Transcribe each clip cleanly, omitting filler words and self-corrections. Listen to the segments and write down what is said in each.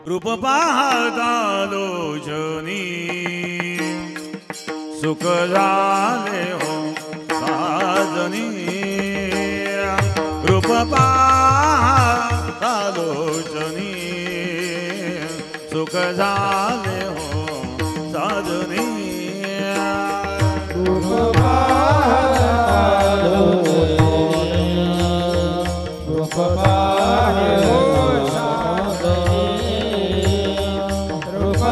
रूप पाहता लोचनी सुख झाले हो साजनी रूप पाहता लोचनी सुख झाले हो साजनी रूप पाहता लोचनी रूप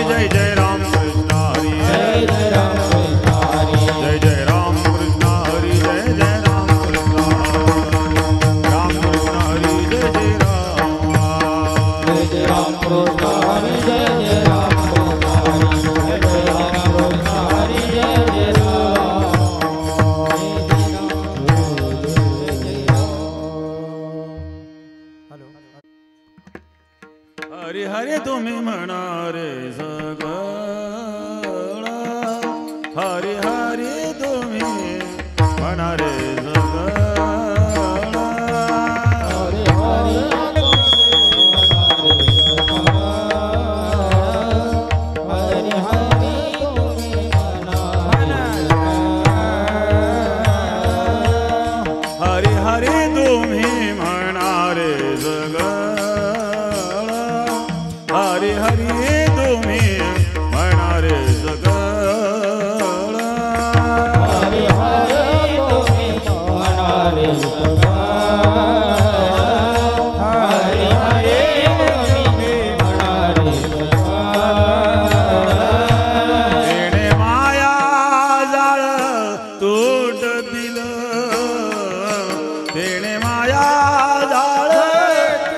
जय जय राम कृष्ण हरी जय जय राम कृष्ण हरी जय जय राम कृष्ण हरी जय जय राम कृष्ण हरी जय जय राम कृष्ण हरी जय जय राम हरे हरे तुम्ही म्हणा रे सगळं हरे हरे तुम्ही म्हणा रे सगळं हरे हरे हरे हरे तुम्ही म्हणा रे सगळं हरे हरी तुम्ही म्हणा रे सगळं हरे हरे तुम्ही म्हणा रे सगळं हरे हरे तुम्ही म्हणा रे सगळं येणे माया जाळ तूट दिलं येणे माया जाळ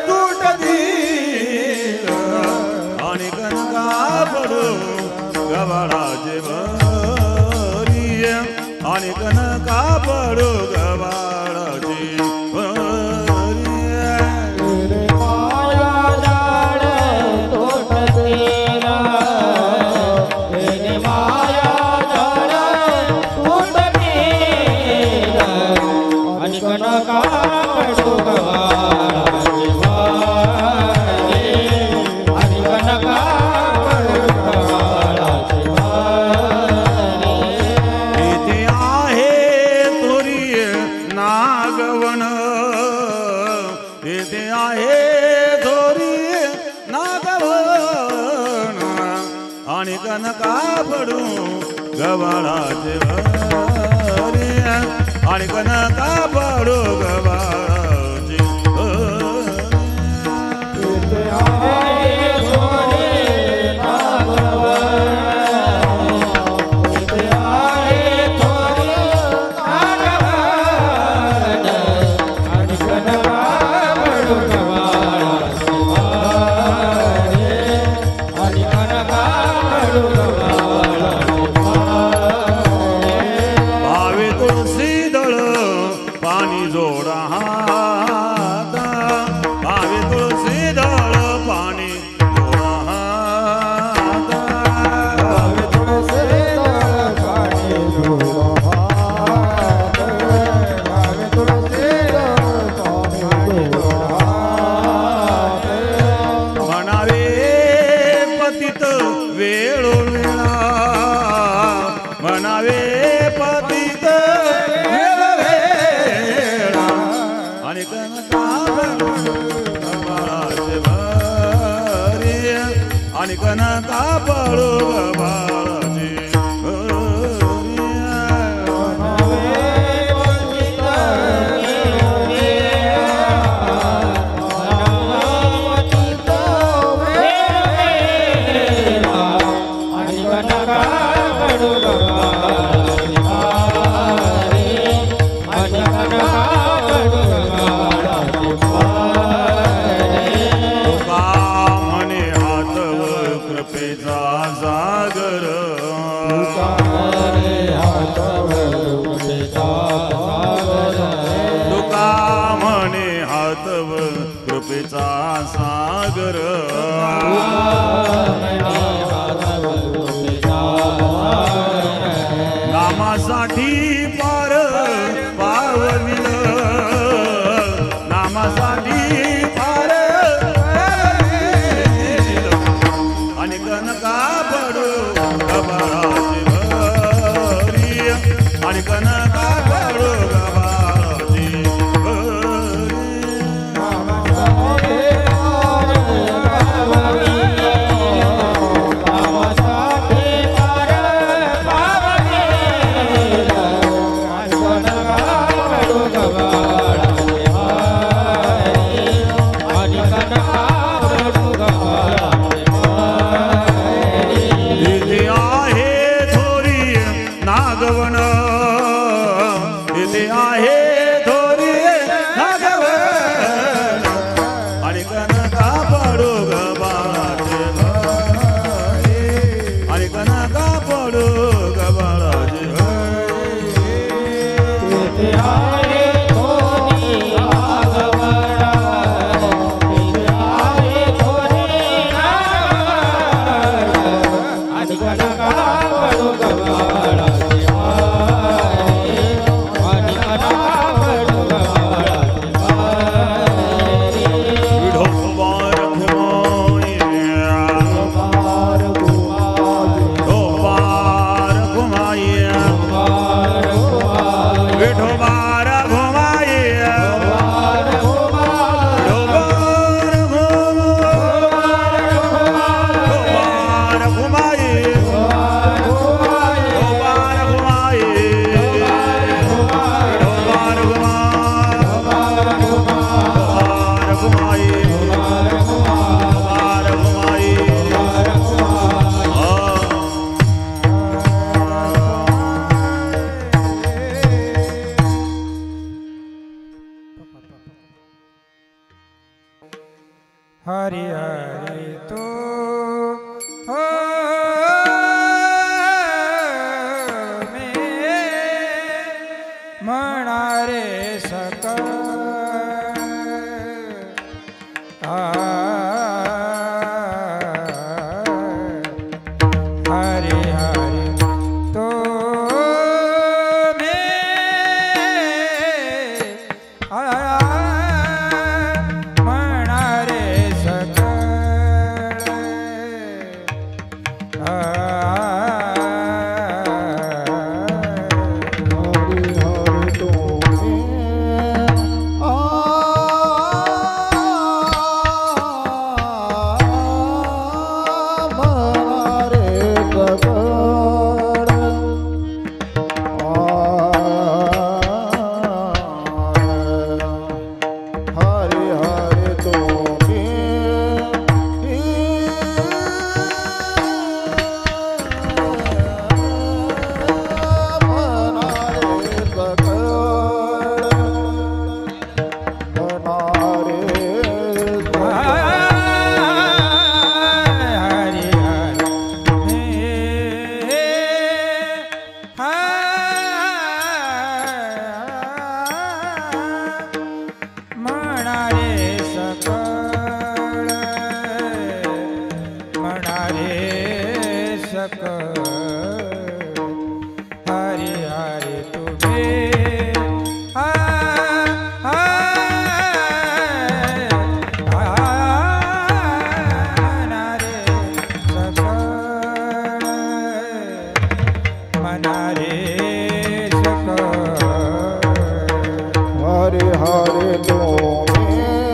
तूट दिलं आणि कनका पडू गवाळाचे भरी आणि कनका पडू गवाळाची भरी माया जाळ तोट दिला माया जाळ तोट दिला आणि कनका पडू गवाळाची नागवन येथे आहे थोरी नागवन आणि कनका पडू गवाळाचे भरी आणि कनका पडू गवाळाचे पाणी जोडा हात भावे तुळशी दळ पाणी जोडा हात भावे तुळशी दळ पाणी जोडा हात भावे तुळशी दळ पाणी जोडा हात म्हणावे पतित वेळोवेळा म्हणावे पतित आणि कनका पडू गवाळाचे भरी आणि कनका पडू गवाळाचे कृपेचा सागर तुका म्हणे हातव कृपेचा सागर नामासाठी पार पावविल नामासाठी पार आणि कनका पडू गवाळाची भरी आणि कनका पडू गवाळाची भरी हरि हरि तो हो मनारे सकल हरि हरि तो मनारे सकल हरि हरि तुम्हें मनारे सकल हरि हरि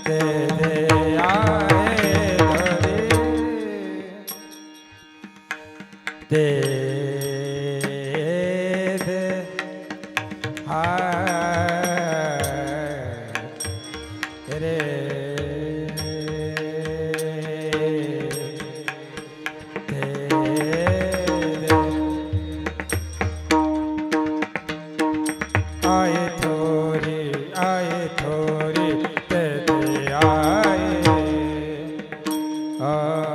ते दे दे हाय रे दे दे आए थोड़ी दे दे आए आए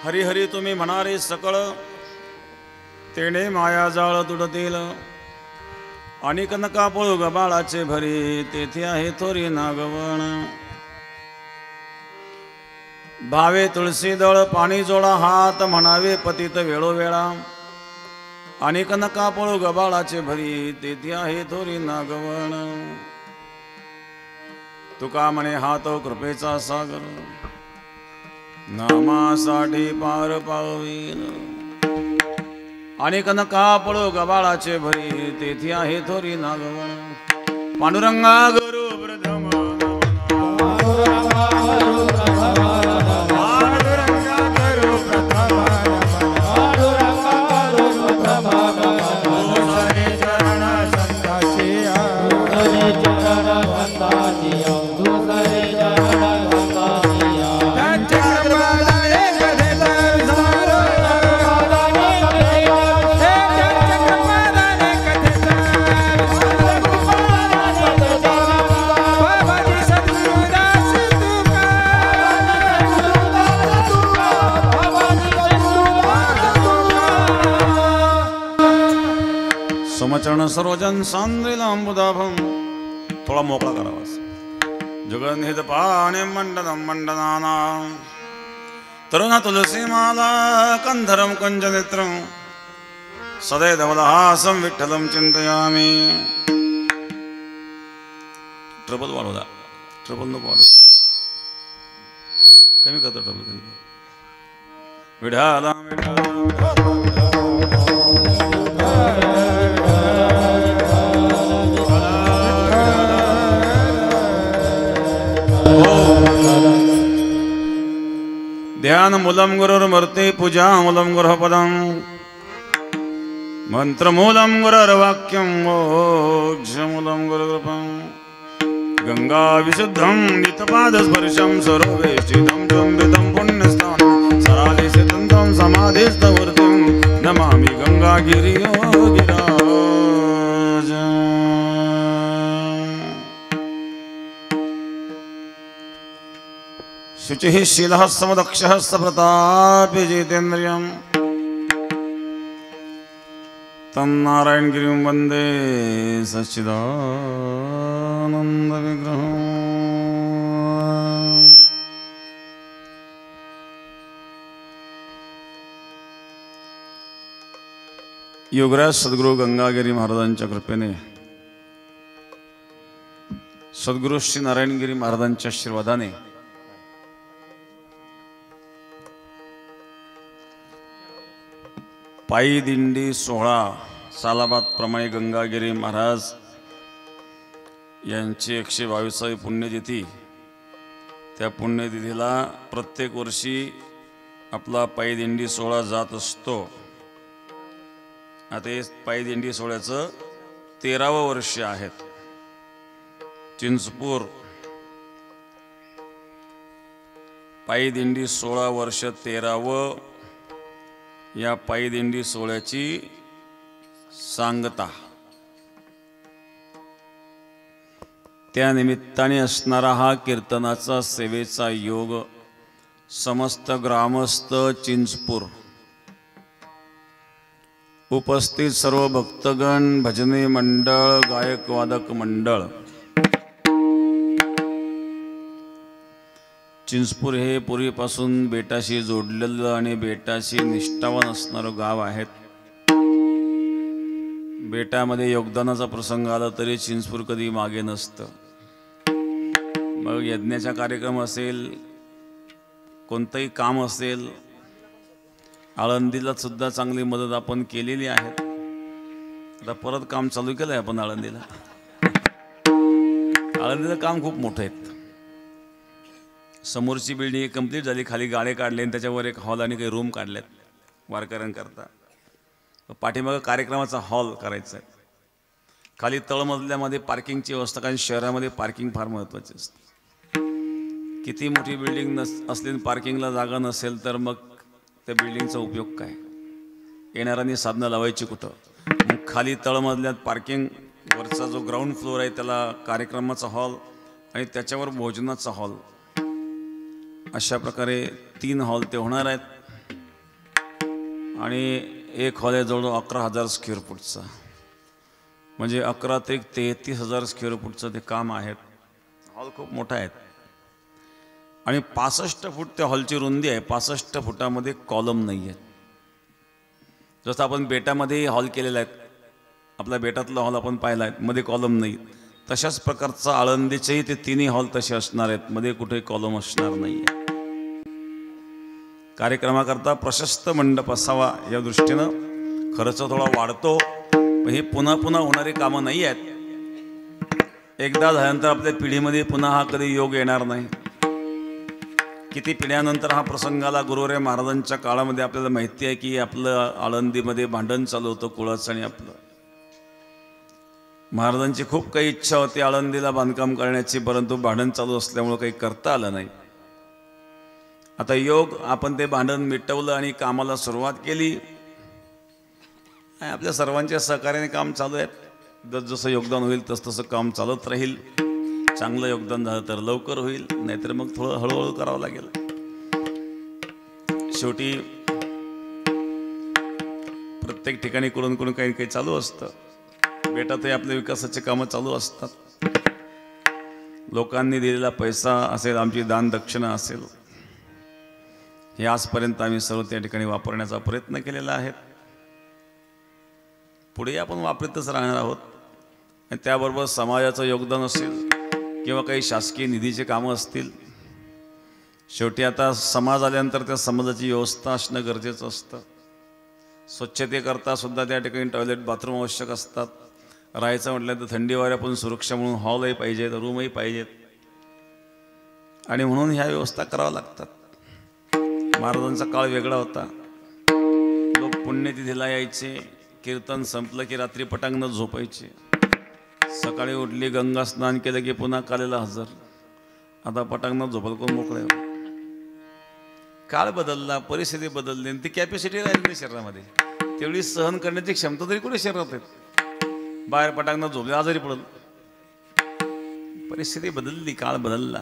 हरिहरी तुम्ही म्हणारे सकळ तेणे माया जाळ तुडतील आणि कनका पळू गबाळाचे भरी तेथे आहे थोरी नागवण भावे तुळशी दळ पाणी जोडा हात म्हणावे पतित वेळोवेळा आणि कनका पळू गबाळाचे भरी तेथे आहे थोरी नागवण तुका म्हणे हात कृपेचा सागर नामासाठी पार पावील आणि कनका पळो गबाळाचे भरी तेथे आहे थोरी नागवण पांडुरंगा गुरु प्रथम समचरण सरोजन सांद्रिलांबुदाभम थोडा मोकळा करावा जगन्निहित पाणे मंडनम मंडनाना तरुण तुलसी माला कंधरम कंजनेत्रम सदैवलहासं विठ्ठलं चिंतयामि ट्रबल वाढवला ट्रबल नको वाढव कमी करतो ट्रबल विढाला ध्यान मूलम गुरुर्मूर्ति पूजा मूलम गुरुपदम मंत्र मूलम गुरुर्वाक्यम मोक्ष मूलम गुरुकृपम गंगा विशुद्धम नितपाद स्पर्शम सर्वेष्टितम चंबितम पुण्यस्थानं सरालिसितं समाधिस्थवर्तिं नमामि गंगा गिरियो गिराज शुचिः शीलः समदक्षः सप्रतापी जितेन्द्रियं तं नारायणगिरिं वन्दे सच्चिदानन्दविग्रहम् योगराज सद्गुरू गंगागिरी महाराजांच्या कृपेने सद्गुरू श्री नारायणगिरी महाराजांच्या आशीर्वादाने पायी दिंडी सोहळा सालाबाद प्रमाणे गंगागिरी महाराज यांची 122वी पुण्यतिथी त्या पुण्यतिथीला प्रत्येक वर्षी आपला पायी दिंडी सोहळा जात असतो. आता पायी दिंडी सोहळ्याचं 13वं वर्ष आहे. चिंचपूर पायी दिंडी 16 वर्ष 13वं या पायी दिंडी सोहळ्याची सांगता त्या निमित्ताने असणारा हा कीर्तनाचा सेवेचा योग समस्त ग्रामस्थ चिंचपूर उपस्थित सर्व भक्तगण भजनी मंडळ गायक वादक मंडळ चिंचपूर हे पूर्वीपासून बेटाशी जोडलेलं आणि बेटाशी निष्ठावान असणारं गाव आहे. बेटामध्ये योगदानाचा प्रसंग आला तरी चिंचपूर कधी मागे नसतं. मग यज्ञाचा कार्यक्रम असेल कोणतंही काम असेल आळंदीला सुद्धा चांगली मदत आपण केलेली आहे. आता परत काम चालू केलंय आपण आळंदीला. आळंदीचं काम खूप मोठं आहे. समोरची बिल्डिंग कंप्लीट झाली, खाली गाळे काढले आणि त्याच्यावर एक हॉल आणि काही रूम काढलेत वारकऱ्यांकरता. पाठीमागं कार्यक्रमाचा हॉल करायचा आहे. खाली तळमजल्यामध्ये पार्किंगची व्यवस्था, कारण शहरामध्ये पार्किंग फार महत्त्वाची असते. किती मोठी बिल्डिंग असली पार्किंगला जागा नसेल तर मग त्या बिल्डिंगचा उपयोग काय? येणाऱ्यांनी साधनं लावायची कुठं? मग खाली तळमजल्यात पार्किंग, वरचा जो ग्राउंड फ्लोअर आहे त्याला कार्यक्रमाचा हॉल आणि त्याच्यावर भोजनाचा हॉल, अशा प्रकारे 3 हॉल ते होणार आहेत. आणि एक हॉल आहे जवळ 11,000 स्क्वेअर फूटचा, म्हणजे 11 ते 33,000 स्क्वेअर फूटचं ते काम आहे. हॉल खूप मोठा आहे आणि 65 फूट त्या हॉलची रुंदी आहे. 65 फुटामध्ये कॉलम नाही आहेत. जसं आपण बेटामध्ये हॉल केलेला आहे, आपल्या बेटातला हॉल आपण पाहिला आहे, मध्ये कॉलम नाही, तशाच प्रकारचा आळंदीचेही ते तिन्ही हॉल तसे असणार आहेत, मध्ये कुठेही कॉलम असणार नाही आहे. कार्यक्रमाकरता प्रशस्त मंडप असावा या दृष्टीनं खर्च थोडा वाढतो. पण हे पुन्हा पुन्हा होणारी कामं नाही आहेत. एकदा झाल्यानंतर आपल्या पिढीमध्ये पुन्हा हा कधी योग येणार नाही. किती पिढ्यानंतर हा प्रसंगाला गुरुवरे महाराजांच्या काळामध्ये आपल्याला माहिती आहे की आपलं आळंदीमध्ये भांडण चालू होतं कुळाचं आणि आपलं. महाराजांची खूप काही इच्छा होती आळंदीला बांधकाम करण्याची, परंतु भांडण चालू असल्यामुळं काही करता आलं नाही. आता योग आपण ते भांडण मिटवलं आणि कामाला सुरुवात केली. आपल्या सर्वांच्या सहकार्याने काम चालू आहे. जसं योगदान होईल तसं काम चालत राहील. चांगलं योगदान झालं तर लवकर होईल, नाहीतर मग थोडं हळूहळू करावं लागेल. शेवटी प्रत्येक ठिकाणी कोण कोण काही काही चालू असतं. बेटातही आपल्या विकासाचे कामं चालू असतात. लोकांनी दिलेला पैसा असेल, आमची दान दक्षिणा असेल, हे आजपर्यंत आम्ही सर्व त्या ठिकाणी वापरण्याचा प्रयत्न केलेला आहे. पुढे आपण वापरतच राहणार आहोत. आणि त्याबरोबर समाजाचं योगदान असेल किंवा काही शासकीय निधीचे कामं असतील. शेवटी आता समाज आल्यानंतर त्या समाजाची व्यवस्था असणं गरजेचं असतं. स्वच्छतेकरता सुद्धा त्या ठिकाणी टॉयलेट बाथरूम आवश्यक असतात. राहायचं म्हटलं तर थंडी वाऱ्यापासून सुरक्षा म्हणून हॉलही पाहिजेत, रूमही पाहिजेत, आणि म्हणून ह्या व्यवस्था कराव्या लागतात. महाराजांचा काळ वेगळा होता. लोक पुण्यतिथीला यायचे, कीर्तन संपलं की रात्री पटांगणात झोपायचे, सकाळी उठली गंगा स्नान केलं की पुन्हा कालेला हजर. आता पटांगणात झोपायला कोण मोकळे. काळ बदलला, परिस्थिती बदलली, आणि ती कॅपॅसिटी राहिली नाही शरीरामध्ये. तेवढी सहन करण्याची क्षमता तरी कुठे शरीरात आहेत. बाहेर पटांगणात झोपले आजारी पडल. परिस्थिती बदलली, काळ बदलला,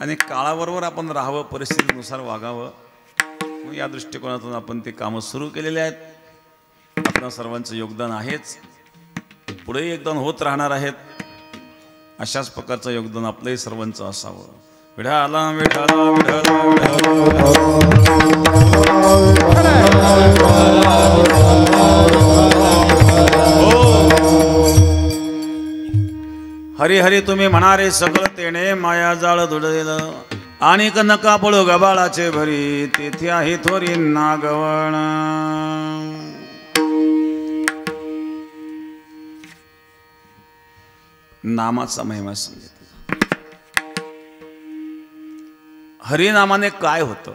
आणि काळाबरोबर आपण राहावं, परिस्थितीनुसार वागावं. या दृष्टिकोनातून आपण ते कामं सुरू केलेले आहेत. आपल्या सर्वांचं योगदान आहेच, पुढेही योगदान होत राहणार आहेत. अशाच प्रकारचं योगदान आपलंही सर्वांचं असावं. विठाला विठाला विठाला हरी हरी तुम्ही म्हणारे सगळं तेणे, माया जाळ धुडलेलं आणि नका पळू गबाळाचे भरी, तेथे आहे थोरी नागवण. नामाचा महिमा सांगितला. हरिनामाने काय होतं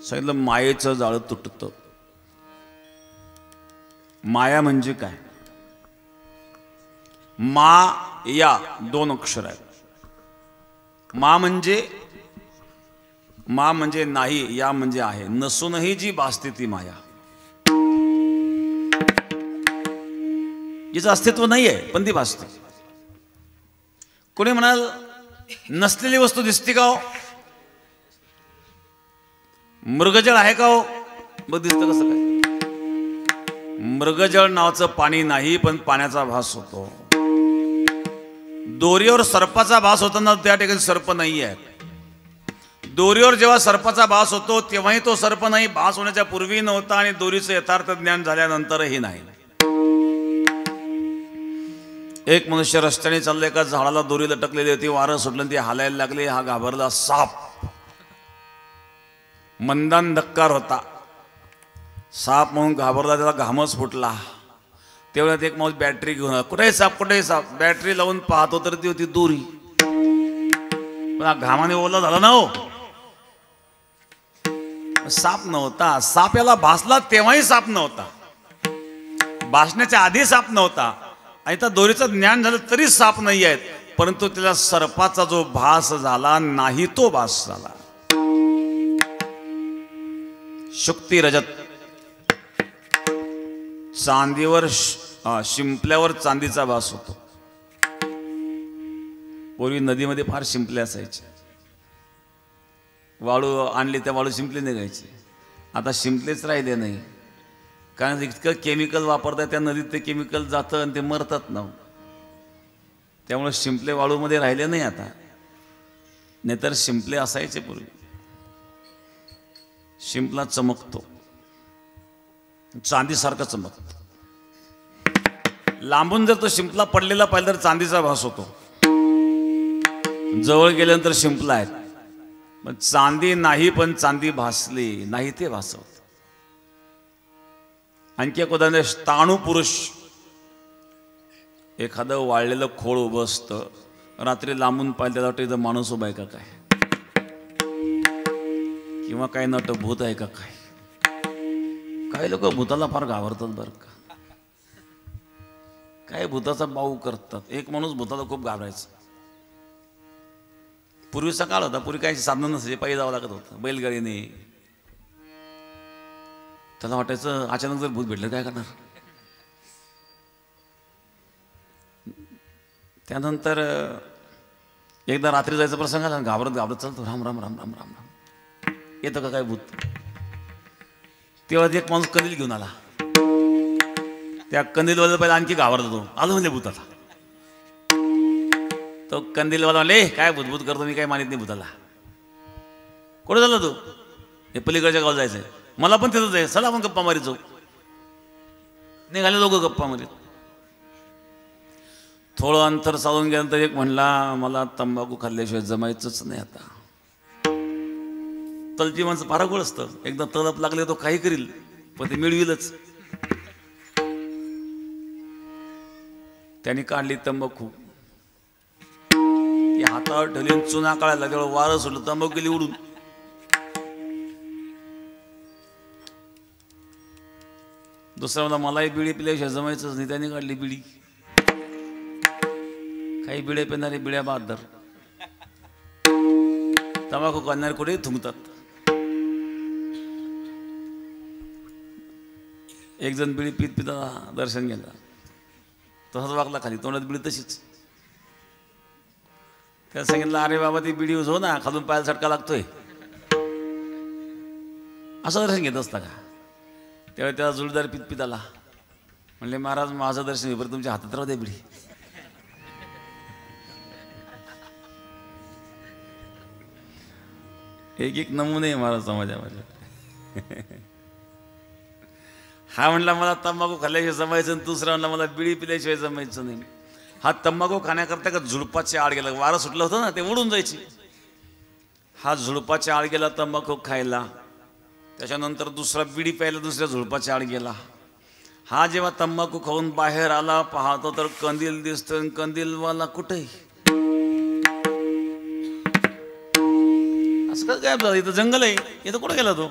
सांगितलं. मायेचं जाळं तुटतं. माया म्हणजे काय? मा या दोन अक्षर आहेत. मा म्हणजे नाही, या म्हणजे आहे. नसूनही जी भासते ती माया. जिचं अस्तित्व नाही आहे पण ती भासते. कोणी म्हणाल नसलेली वस्तू दिसते का हो? मृगजळ आहे का हो? मग दिसतं कसं काय? मृगजळ नावाचं पाणी नाही, पण पाण्याचा भास होतो. दोरीवर सर्पाचा भास होताना त्या ठिकाणी सर्प नाही आहे. दोरीवर जेव्हा सर्पाचा भास होतो तेव्हाही तो सर्प नाही, भास होण्याच्या पूर्वी नव्हता आणि दोरीचं यथार्थ ज्ञान झाल्यानंतरही नाही. एक मनुष्य रस्त्याने चालले, एका झाडाला दोरी लटकलेली होती, वारं सुटलं, ती हालायला लागली. हा घाबरला. साप, मंदान धक्कार होता. साप म्हणून घाबरला, त्याला घामच फुटला. तेवढ्यात एक माणूस बॅटरी घेऊन आला. कुठेही साप, कुठेही साप. बॅटरी लावून पाहतो तर ती होती दोरी. पण घामाने ओला झाला ना हो, साप नव्हता. साप याला भासला तेव्हाही साप नव्हता, भासण्याच्या आधी साप नव्हता. आणि त्या दोरीचं ज्ञान झालं तरी साप नाही आहेत, परंतु त्याला सर्पाचा जो भास झाला नाही तो भास झाला. शुक्ती रजत. चांदीवर शिंपल्यावर चांदीचा भास होतो. पूर्वी नदीमध्ये फार शिंपले असायचे. वाळू आणली त्या वाळू शिंपले निघायचे. आता शिंपलेच राहिले नाही, कारण इतकं केमिकल वापरतात त्या नदीत, ते केमिकल जातं आणि ते मरतात ना. त्यामुळे शिंपले वाळूमध्ये राहिले नाही आता, नाहीतर शिंपले असायचे पूर्वी. शिंपला चमकतो, चांदीसारखा चमकतो. लांबून जर तो शिंपला पडलेला पाहिला तर चांदीचा भास होतो, जवळ गेल्यानंतर शिंपला आहेत. पण चांदी नाही, पण चांदी भासली नाही ते भासवत. आणखी एक उदाहरण, स्थाणू पुरुष. एखादं वाळलेलं खोळ उभं असतं, रात्री लांबून पाहिलं त्याला वाटतं इथं माणूस उभा आहे का काय, किंवा काय नट भूत आहे का काय. काही लोक भूताला फार घाबरतात बरं का, काय भूताचा बाऊ करतात. एक माणूस भूताला खूप घाबरायचा. पूर्वीचा काळ होता, पूर्वी काही साधनं नसायचे, पायी जावं लागत होतं, बैलगाडीने. त्याला वाटायचं अचानक जर भूत भेटलं काय करणार. त्यानंतर एकदा रात्री जायचा प्रसंग आला, घाबरत घाबरत चालतो, राम राम राम राम राम राम, येतं का काय भूत. तेव्हा एक माणूस कंदील घेऊन आला. त्या कंदीलवाला पहिला आणखी घाबरत होतो, आलो म्हणजे भूताला. तो कंदीलवाला म्हणले, काय भूतभूत करतो, मी काय मानित नाही भूताला. कुठे झाला तू. हे पलीकडच्या गावाला जायचंय, मला पण तिथं जायचं, चला आपण गप्पा मारीत जाऊ. निघाले दोघं गप्पा मारीत. थोडं अंतर चालून गेल्यानंतर एक म्हणला, मला तंबाखू खाल्ल्याशिवाय जमायचंच नाही आता. तलची माणसं फार गोड असतं, एकदा तलप लागले तो काही करील, पण ते मिळविलच. त्यांनी काढली तंबाखू, ती हातावर ठेवली, चुना काढायला तेवढं वारं सुटलं, तंबाखू गेली उडून. दुसरा मला, मलाही बिडी पिल्याशिवाय जमायचंच नाही, त्याने काढली बिडी. काही बिड्या पिणारे बिड्या बहादर, तंबाखू काढणारे कुठेही थुंकतात. एक जण बिडी पित पिता दर्शन गेला, तसाच वागला खाली, तोंडात बिडी तशीच. त्याला सांगितलं, अरे बाबा ती बिडी हो ना, खालून पायाला झटका लागतोय, असं दर्शन घेत असता का. त्यावेळी त्याला जुळदार पित पित आला, म्हणले, महाराज माझं दर्शन होईपर्यंत तुमच्या हातात राहू दे बिडी. एक एक नमुने आहे महाराज समाजामध्ये. हा म्हणला मला तंबाखू खाल्ल्याशिवाय जमायचं, आणि दुसरा म्हणला मला बिडी पिल्याशिवाय जमायचं नाही. हा तंबाखू खाण्याकरता का झुडपाच्या आड गेला, वारं सुटलं होतं ना, ते उडून जायची. हा झुडपाच्या आड गेला तंबाखू खायला. त्याच्यानंतर दुसरा बिडी प्यायला दुसऱ्या झुडपाच्या आड गेला. हा जेव्हा तंबाखू खाऊन बाहेर आला, पाहतो तर कंदील दिसतो, कंदीलवाला कुठे. असं कसं गायब झालं, इथं जंगल आहे, इथं कुठं गेला तो.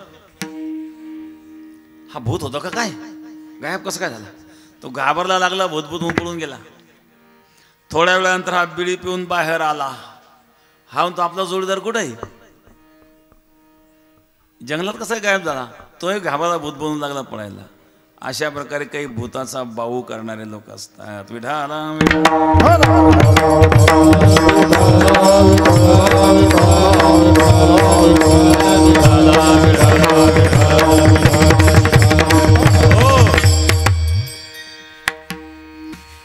हा भूत होता का काय, गायब कसं काय झाला. तो घाबरला लागला, भूतभूत होऊन पळून गेला. थोड्या वेळानंतर हा बिडी पिऊन बाहेर आला. हा म्हणतो, आपला जोडीदार कुठं आहे, जंगलात कसा गायब झाला. तोही घाबरला, भूत बनून लागला पळायला. अशा प्रकारे काही भूताचा बाऊ करणारे लोक असतात. विठाला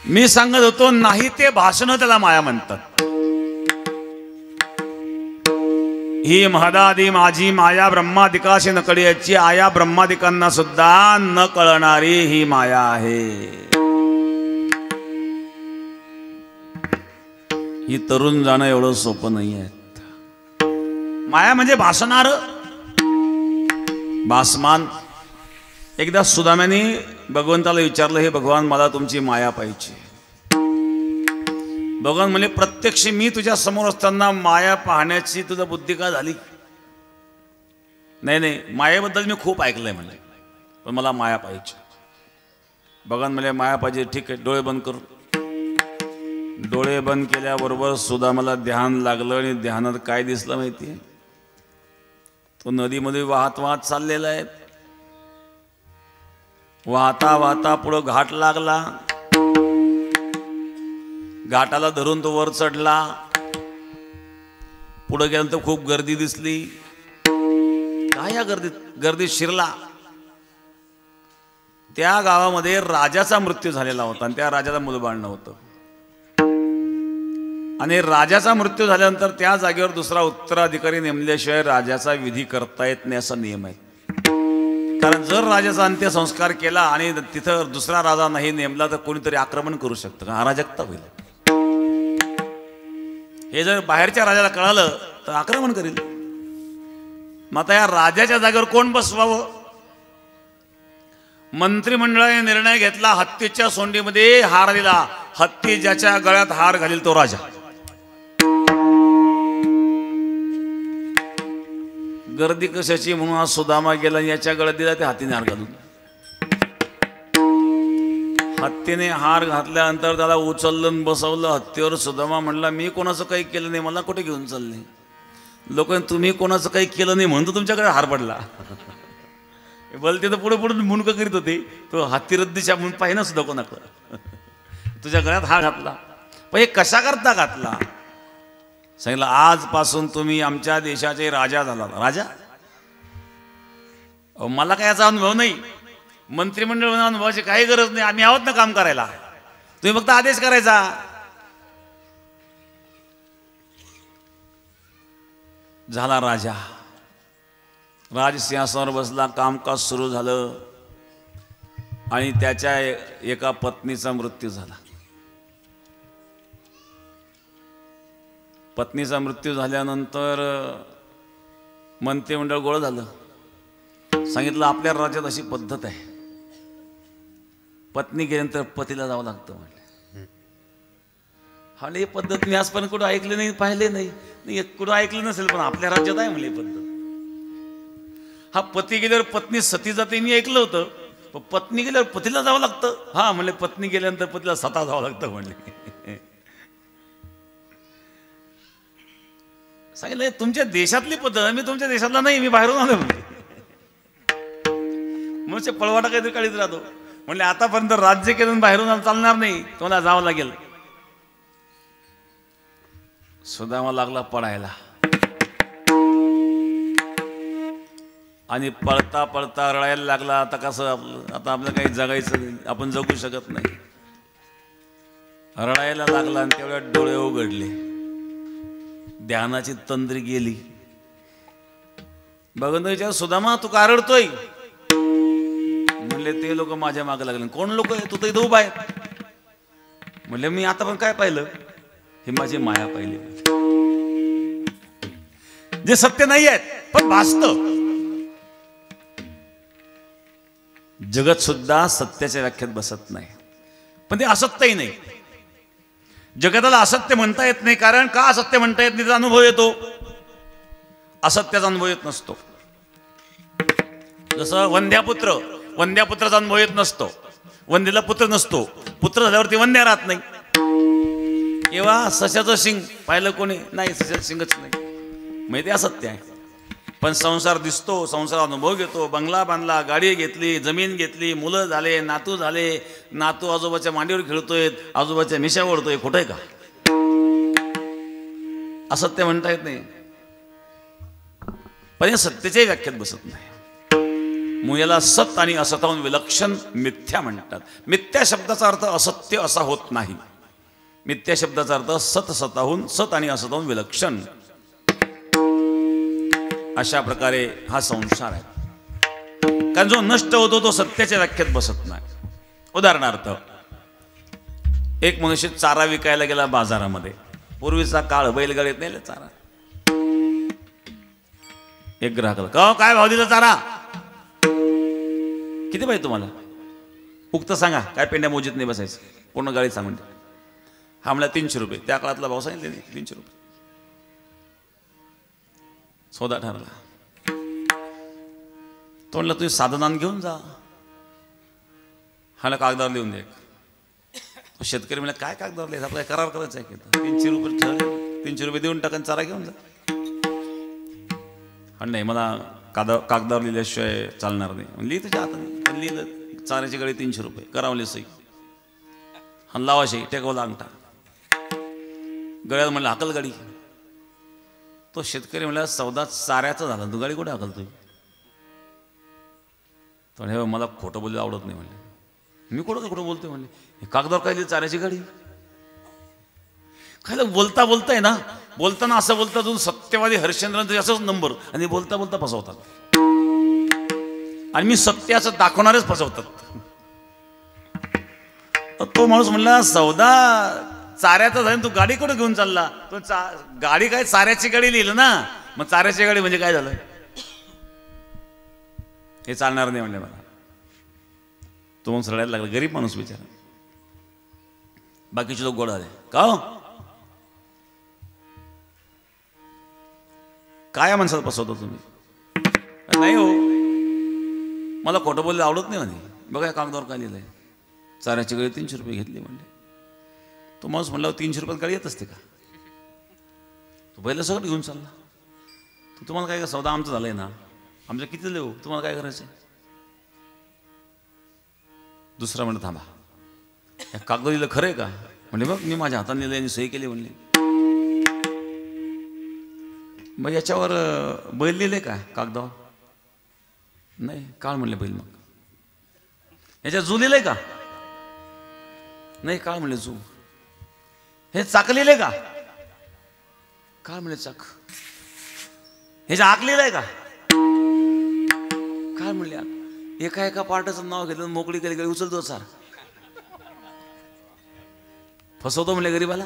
मी सांगत होतो, नाही ते भाषण त्याला माया म्हणतात. ही महदादी माझी माया ब्रह्मादिकाशी न कळयाची आया, ब्रह्मादिकांना सुद्धा न कळणारी ही माया आहे. ही तरुण जाणं एवढं सोपं नाही आहे. माया म्हणजे भासणार, भासमान. एकदा सुदाम्याने भगवंताला विचारलं, हे भगवान मला तुमची माया पाहिजे. भगवान म्हणे, प्रत्यक्ष मी तुझ्या समोर असताना माया पाहण्याची तुझा बुद्धी का झाली. नाही नाही, मायेबद्दल मी खूप ऐकलंय म्हणे, पण मला माया पाहिजे. भगवान म्हणे, माया पाहिजे, ठीक आहे, डोळे बंद करू. डोळे बंद केल्याबरोबर सुदामाला ध्यान लागलं, आणि ध्यानात काय दिसलं माहितीये, तो नदीमध्ये वाहत वाहत चाललेला आहे. वाहता वाहता पुढं घाट लागला, घाटाला धरून तो वर चढला. पुढे गेल्यानंतर खूप गर्दी दिसली. हा या गर्दीत शिरला. त्या गावामध्ये राजाचा मृत्यू झालेला होता आणि त्या राजाला मुलबाळ नव्हतं. आणि राजाचा मृत्यू झाल्यानंतर त्या जागेवर दुसरा उत्तराधिकारी नेमल्याशिवाय राजाचा विधी करता येत नाही असा नियम आहे. कारण जर राजाचा अंत्यसंस्कार केला आणि तिथं दुसरा राजा नाही नेमला तर कोणीतरी आक्रमण करू शकतं, अराजकता होईल. हे जर बाहेरच्या राजाला कळालं तर आक्रमण करील. मग आता या राजाच्या जागेवर कोण बसवावं? मंत्रिमंडळाने निर्णय घेतला, हत्तीच्या सोंडीमध्ये हार दिला. हत्ती ज्याच्या गळ्यात हार घालील तो राजा. गर्दी कशाची म्हणून आज सुदामा गेला याच्या गळ्यात दिला, ते हत्तीने हार घालून. हत्तीने हार घातल्यानंतर त्याला उचललं बसवलं हत्तीवर. सुदामा म्हणला, मी कोणाचं काही केलं नाही, मला कुठे घेऊन चालले? लोक तुम्ही कोणाचं काही केलं नाही म्हणून तुमच्याकडे हार पडला. बोलते तर पुढे पुढे मुंडकं करीत होते. तो हत्ती रद्दीच्या म्हणून पाहिना सुद्धा कोणाकडं. तुझ्या गळ्यात हार घातला, पण हे कशा करता घातला? सांगितलं, आजपासून तुम्ही आमच्या देशाचे राजा झाला. राजा? मला काय याचा अनुभव नाही, मंत्रिमंडळ अनुभवाची काही गरज नाही, आम्ही आहोत ना काम करायला, तुम्ही फक्त आदेश करायचा. झाला राजा, राजसिंहासनावर बसला. कामकाज सुरू झालं आणि त्याच्या एका पत्नीचा मृत्यू झाला. पत्नीचा मृत्यू झाल्यानंतर मंत्रिमंडळ गोळ झालं. सांगितलं, आपल्या राज्यात अशी पद्धत आहे, पत्नी गेल्यानंतर पतीला जावं लागतं. म्हणले, हा ही पद्धत मी आजपर्यंत कुठं ऐकली नाही, पाहिले नाही, कुठं ऐकलं नसेल, पण आपल्या राज्यात आहे म्हणले पद्धत. हा पती गेल्यावर पत्नी सती जाते मी ऐकलं होतं, पण पत्नी गेल्यावर पतीला जावं लागतं. हा म्हणले, पत्नी गेल्यानंतर पतीला स्वतः जावं लागतं म्हणले. सांगितलं, तुमच्या देशातली पद्धत, मी तुमच्या देशातला नाही, मी बाहेरून आलो म्हणजे. म्हणजे पळवाटा काहीतरी काढीत राहतो. म्हणले, आतापर्यंत राज्य केलं बाहेरून चालणार नाही, तुम्हाला जावं लागेल. सुदामा लागला पळायला आणि पळता पळता रडायला लागला. आता कसं आता आपलं काही जगायचं नाही, आपण जगू शकत नाही. रडायला लागला आणि तेवढ्या डोळे उघडले, ध्यानाची तंद्री गेली. बघून विचार, सुदामा तू का रडतोय? म्हणले, ते लोक माझ्या मागे लागले. कोण लोक? तू तर इथं उभा आहे. म्हणले, मी आता पण काय पाहिलं? हे माझी माया पाहिली, जे सत्य नाही आहेत पण भासतं. जगत सुद्धा सत्याच्या व्याख्यात बसत नाही, पण ते असत्यही नाही. जगताला असत्य म्हणता येत नाही, कारण का असत्य म्हणता येत नाही? त्याचा अनुभव येतो, असत्याचा अनुभव येत नसतो. जसं वंद्यापुत्राचा अनुभव येत नसतो, वंद्याला पुत्र नसतो, पुत्र झाल्यावरती वंद्या राहत नाही. किंवा सशाचं शिंग पाहिलं कोणी? नाही, सशाचं शिंगच नाही, म्हणजे ते असत्य आहे. पण संसार दिसतो, संसार अनुभव घेतो. बंगला बांधला, गाडी घेतली, जमीन घेतली, मुलं झाले, नातू झाले, नातू आजोबाच्या मांडीवर खेळतोय, आजोबाच्या मिशा ओढतोय. खोटं आहे का? असत्य म्हणता येत नाही, पण हे सत्याच्याही व्याख्यात बसत नाही. मग याला सत आणि असताहून विलक्षण मिथ्या म्हणतात. मिथ्या शब्दाचा अर्थ असत्य असा होत नाही. मिथ्या शब्दाचा अर्थ सत सताहून, सत आणि असताहून विलक्षण. अशा प्रकारे हा संसार आहे. कारण जो नष्ट होतो तो सत्याच्या व्याख्यात बसत नाही. उदाहरणार्थ, एक मनुष्य चारा विकायला गेला बाजारामध्ये. पूर्वीचा काळ, बैलगाडीत नाही चारा. एक ग्राहकाला, का काय भाव दिला चारा? किती पाहिजे तुम्हाला? उक्त सांगा, काय पेंड्या मोजीत नाही बसायचं, पूर्ण गाडीत सांगून द्या. हा म्हणला 300 रुपये. त्या काळातला भाव सांगितले नाही, 300 रुपये. सौदा ठरला. तो म्हणला, तुम्ही साधनान घेऊन जा. हाला कागदावर लिहून दे. शेतकरी म्हणला, काय कागदावर लिहायचं, आपल्याला करार करायचा आहे की? 300 रुपये ठरले, 300 रुपये देऊन टाका, चारा घेऊन जा. आणि नाही, मला कागदावर लिहिल्याशिवाय चालणार नाही. लिहि तुझ्या हाताने. लिहिलं, चाऱ्याची गाडी 300 रुपये, करावले सही. आणि लावाशी टेकवला अंगठा. गळ्यात म्हणलं, हाकल गाडी. तो शेतकरी म्हणला, सौदा चाऱ्याचा झाला, तू गाडी कुठे हाकलतोय? तर हे मला खोटं बोलायला आवडत नाही म्हणले. मी खोटं बोलतोय म्हणले. हे कागदावर काय लिहिलं चाऱ्याची गाडी. खायला बोलता बोलताय ना, बोलताना असं बोलता अजून सत्यवादी हरिश्चंद्रांचा असंच नंबर आणि बोलता बोलता फसवतात. आणि मी सत्य असं दाखवणारच फसवतात. तो माणूस म्हणला सौदा चाऱ्याचा झाला, तू गाडी कुठे घेऊन चालला. तो गाडी काय चाऱ्याची गाडी लिहिलं ना, मग चाऱ्याची गाडी म्हणजे काय झालं. हे चालणार नाही म्हणले मला. तो मग रडायला लागला. गरीब माणूस बिचारा. बाकीचे लोक गोड आले. का हो काय या माणसाला फसवता तुम्ही. नाही हो मला खोटं बोलायला आवडत नाही म्हणे. बघा या कागदावर काय लिहिलंय, चाऱ्याची गाडी 300 रुपये घेतली म्हणले. तो माणूस म्हणला 300 रुपयात गाडी येत असते का. तो पहिलं सगळं घेऊन चालला. तुम्हाला काय का सौदा आमचं झालंय ना, आमचं किती लिहू, तुम्हाला काय करायचं. दुसरा म्हणलं थांबा, या कागद लिहिलं खरंय का. म्हणजे बघ मी माझ्या हाताने लिहिलं आणि सही केली म्हणले. मग याच्यावर बैल लिहिले का कागदावर. नाही. काळ म्हणले बैल. मग याच्यात जू लिहिलंय का. नाही. काळ म्हणले जू. हे चाक लिहिलंय का. काळ म्हणले चाक. ह्याच्या आक लिहिलंय का. काय म्हणले आक. एका एका पार्टाचं नाव घेतलं मोकळी केली गेली उचलतो सार. फसवतो म्हणले गरीबाला.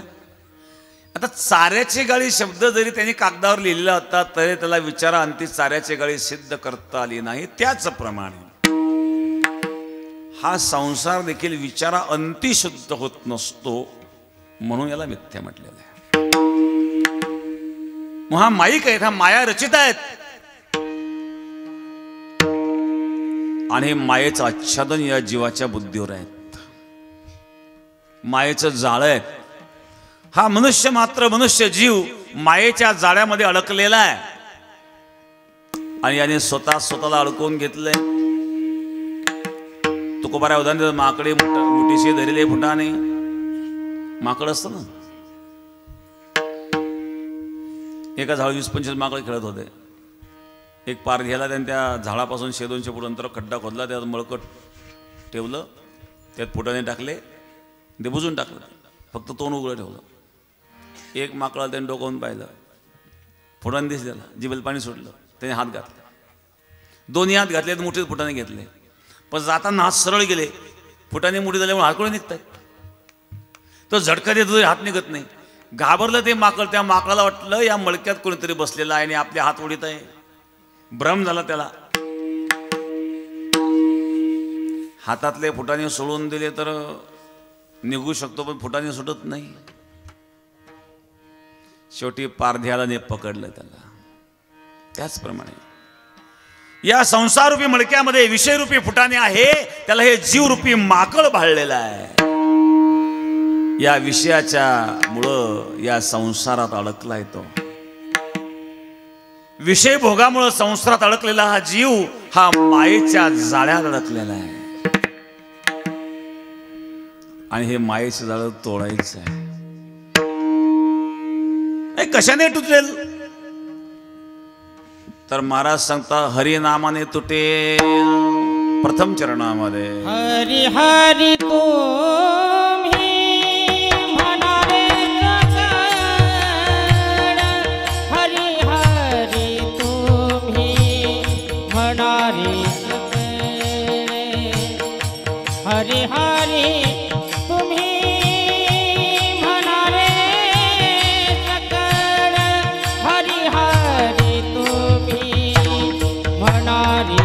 आता चाऱ्याची गाडी शब्द जरी त्यांनी कागदावर लिहिलेला होता तरी त्याला विचारा अंती चाऱ्याची गाडी सिद्ध करता आली नाही. त्याचप्रमाणे हा संसार देखील विचारा अंती शुद्ध होत नसतो, म्हणून याला मिथ्या म्हटलेलं आहे. मग हा माईक आहेत, हा माया रचित आहेत आणि हे मायेचं आच्छादन या जीवाच्या बुद्धीवर आहेत. मायेचं जाळं आहे. हा मनुष्य मात्र मनुष्य जीव मायेच्या जाळ्यामध्ये अडकलेला आहे आणि याने स्वतःला अडकवून घेतलंय. तुकोबारा उदाहरण देतात. माकडे मुठीशी धरले फुटाने. माकड असतं ना, एका झाड 20-25 माकडे खेळत होते. एक पार घ्यायला त्याने त्या झाडापासून 100-200 फूट अंतर खड्डा खोदला, त्यात मळकट ठेवलं, त्यात फुटाने टाकले, ते बुजून टाकलं, फक्त तोंड उघडं ठेवलं. एक माकडा त्याने डोकावून पाहिलं, फुटाने दिसलेला, जिभेला पाणी सुटलं, त्याने हात घातले. दोन्ही हात घातले, मुठीत फुटाने घेतले, पण जाताना हात सरळ गेले. फुटाने मुठी झाल्यामुळे हात कुठे निघतात. तो झटका देतो तरी हात निघत नाही. घाबरलं ते माकड. त्या माकडाला वाटलं या मळक्यात कोणीतरी बसलेला आहे आणि आपले हात ओढीत आहे. भ्रम झाला त्याला. हातातले फुटाने सोडून दिले तर निघू शकतो, पण फुटाने सुटत नाही. शेवटी पारध्याला पकडलं त्याला. त्याचप्रमाणे या संसाररूपी मळक्यामध्ये विषयरूपी फुटाने आहे, त्याला हे जीवरूपी माकड भाळलेलं आहे. या विषयाच्या मुळे या संसारात अडकलाय तो. विषय भोगामुळे संसारात अडकलेला हा जीव हा मायेच्या जाळ्यात अडकलेला आहे आणि हे मायेचं जाळं तोडायचं आहे. कशाने तुटेल तर महाराज सांगता हरिनामाने तुटेल. प्रथम चरणामध्ये हरी हरी तू हरी हरी तुम्ही म्हणारे सकळ. हरी हरी तुम्ही म्हणारे सकळ. हरी हरी तुम्ही म्हणारे सकळ. हरी हरी तुम्ही म्हणारे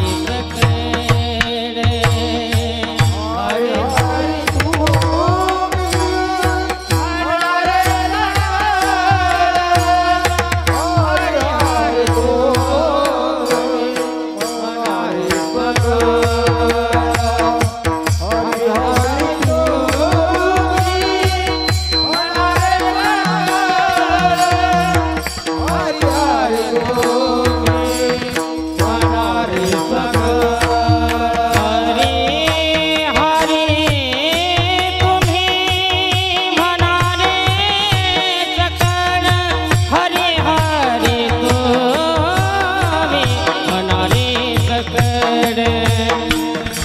सकळ.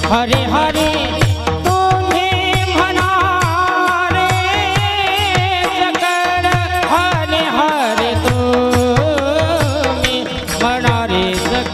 हरी हरी तुम्ही म्हणा रे सकळ हरी हरी तुम्ही म्हणा रे सकळ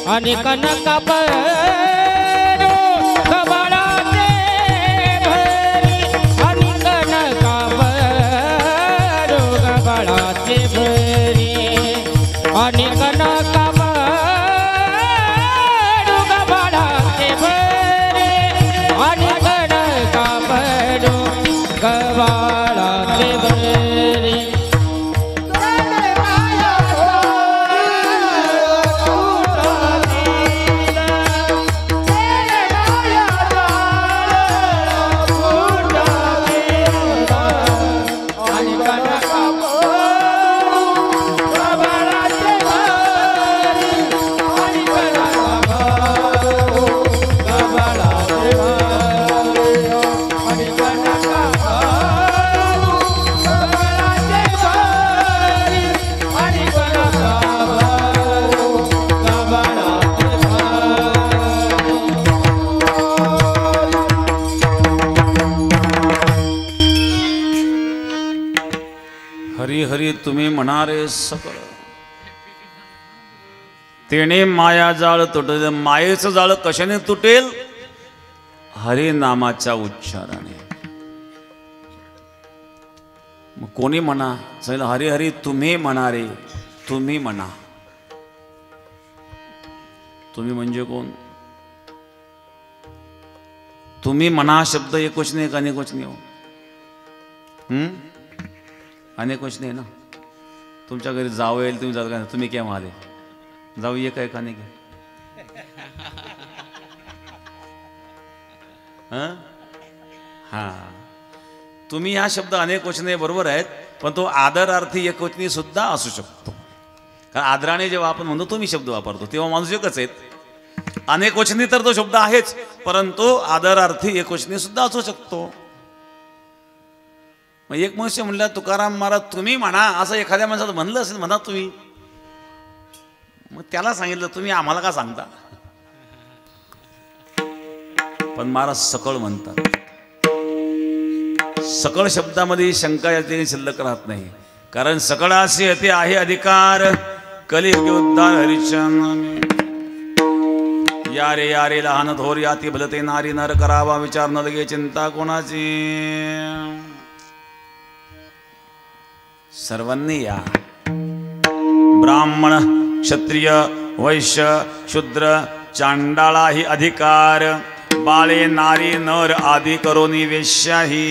आणि कनका भरो गबाळाचे भरी आणि कनका भरो गबाळाचे भरी आणि कनका भरो गबाळाचे भरी आणि कनका भरो गबाळाचे भरी हरी हरी तुम्ही म्हणारे सकळ तेने माया जाळ तुटेल मायेचं जाळ कशाने तुटेल हरी नामाच्या उच्चाराने मग कोणी म्हणा चल हरी हरी तुम्ही म्हणारे तुम्ही म्हणा तुम्ही म्हणजे कोण तुम्ही म्हणा शब्द एकवचनी एक अनेकवचनी हो अनेकवचनी आहे ना तुमच्या घरी जावं येईल तुम्ही जात का तुम्ही केव्हा आले जाऊ ये काय का नाही हा तुम्ही हा शब्द अनेकवचने बरोबर आहेत पण तो आदरार्थी एकवचनी सुद्धा असू शकतो कारण आदराने जेव्हा आपण म्हणतो तुम्ही शब्द वापरतो तेव्हा माणूस एकच आहेत अनेकवचनी तर तो शब्द आहेच परंतु आदरार्थी एकवचनी सुद्धा असू शकतो मग एक मनुष्य म्हणला तुकाराम महाराज तुम्ही म्हणा असं एखाद्या माणसाचं म्हणलं असेल म्हणा तुम्ही मग त्याला सांगितलं तुम्ही आम्हाला का सांगता पण महाराज सकळ म्हणतात सकळ शब्दामध्ये शंका याची शिल्लक राहत नाही कारण सकळाशी अति आहे अधिकार कलियुग उद्धार हरिचंद यारे यारे लहान थोर याती भलते नारी नर करावा विचार न लगे चिंता कोणाची सर्वांनी या ब्राह्मण क्षत्रिय वैश्य शूद्र चांडाळा ही अधिकार बाळे नारी नर आदी करोनी वेश्याही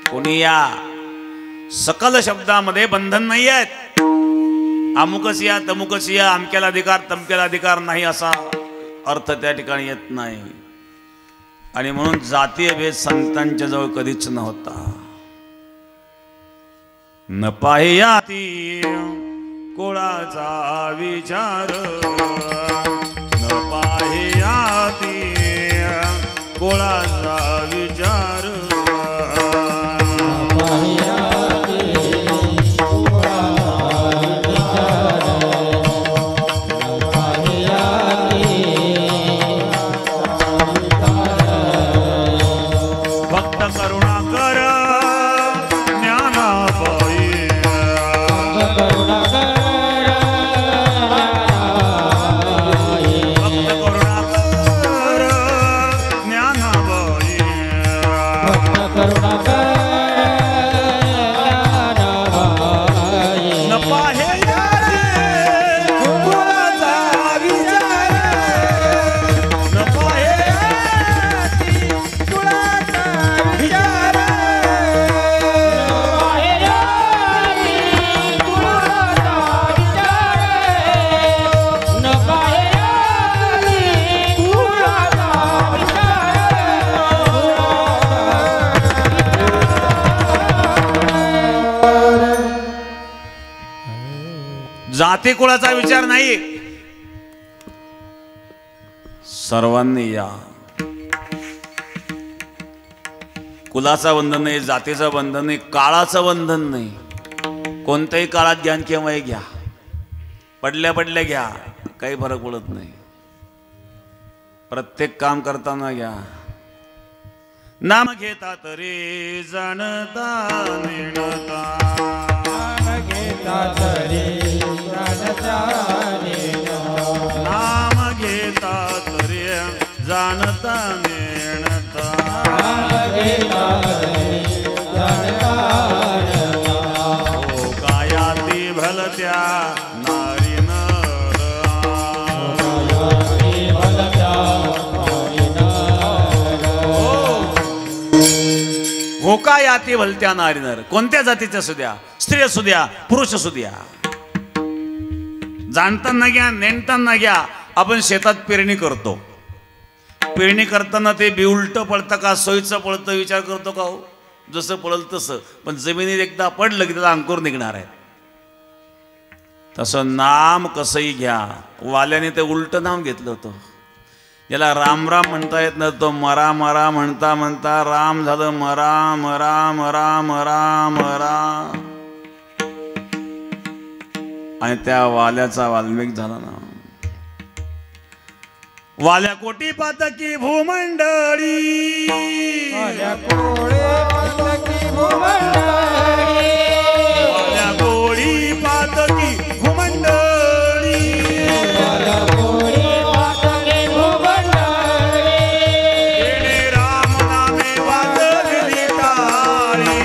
कोणी या सकल शब्दामध्ये बंधन नाही आहेत अमुकच या तमुकच या अमक्याला अधिकार तमक्याला अधिकार नाही असा अर्थ त्या ठिकाणी येत नाही आणि म्हणून जातीय भेद संतांच्या जवळ कधीच नव्हता न पाह्याती कोळाचा विचार न पाह्याती कोळाचा विचार न पाहे यारे कुळाचा जाती कुळाचा विचार नाही, सर्वांनी या. कुलाचं बंधन नाही, जातीचं बंधन नाही, काळाचं बंधन नाही. कोणत्याही काळात ज्ञान केव्हाही घ्या, पडल्या पडल्या घ्या, काही फरक पडत नाही. प्रत्येक काम करताना घ्या. नाम घेता तरी जाणता नेणता, नाम घेता तरी जाणता नेणता, नाम घेता तरी जाणता नेणता, नाम घेता तरी जाणता नेणता. ओ कायाती भलत्या नारी नर, कायाती भलत्या नारी नर. होका याती भलत्या नारी नर. कोणत्या जातीच्या असू द्या, स्त्री असू द्या, पुरुष असू द्या, जाणताना घ्या, नेणताना घ्या. आपण शेतात पेरणी करतो, पेरणी करताना ते बी उलटं पडतं का सोयीचं पडतं विचार करतो का हो? जसं पडल तसं. पण जमिनीत एकदा पडलं की त्याला अंकुर निघणार आहे. तसं नाम कसंही घ्या. वाल्याने ते उलटं नाम घेतलं होतं. ज्याला राम राम म्हणता येत नव्हतं, तो मरा मरा म्हणता म्हणता राम झालं मरा मरा मरा मरा मरा. आणि त्या वाल्याचा वाल्मिक झाला ना. वाल्या कोटी पातकी भूमंडळी, वाल्या कोळी पातकी भूमंडळी, वाल्या कोळी पातकी भूमंडळी, वाल्या कोळी पातकी भूमंडळी. तेणे राम नामे वाजविली टाळी,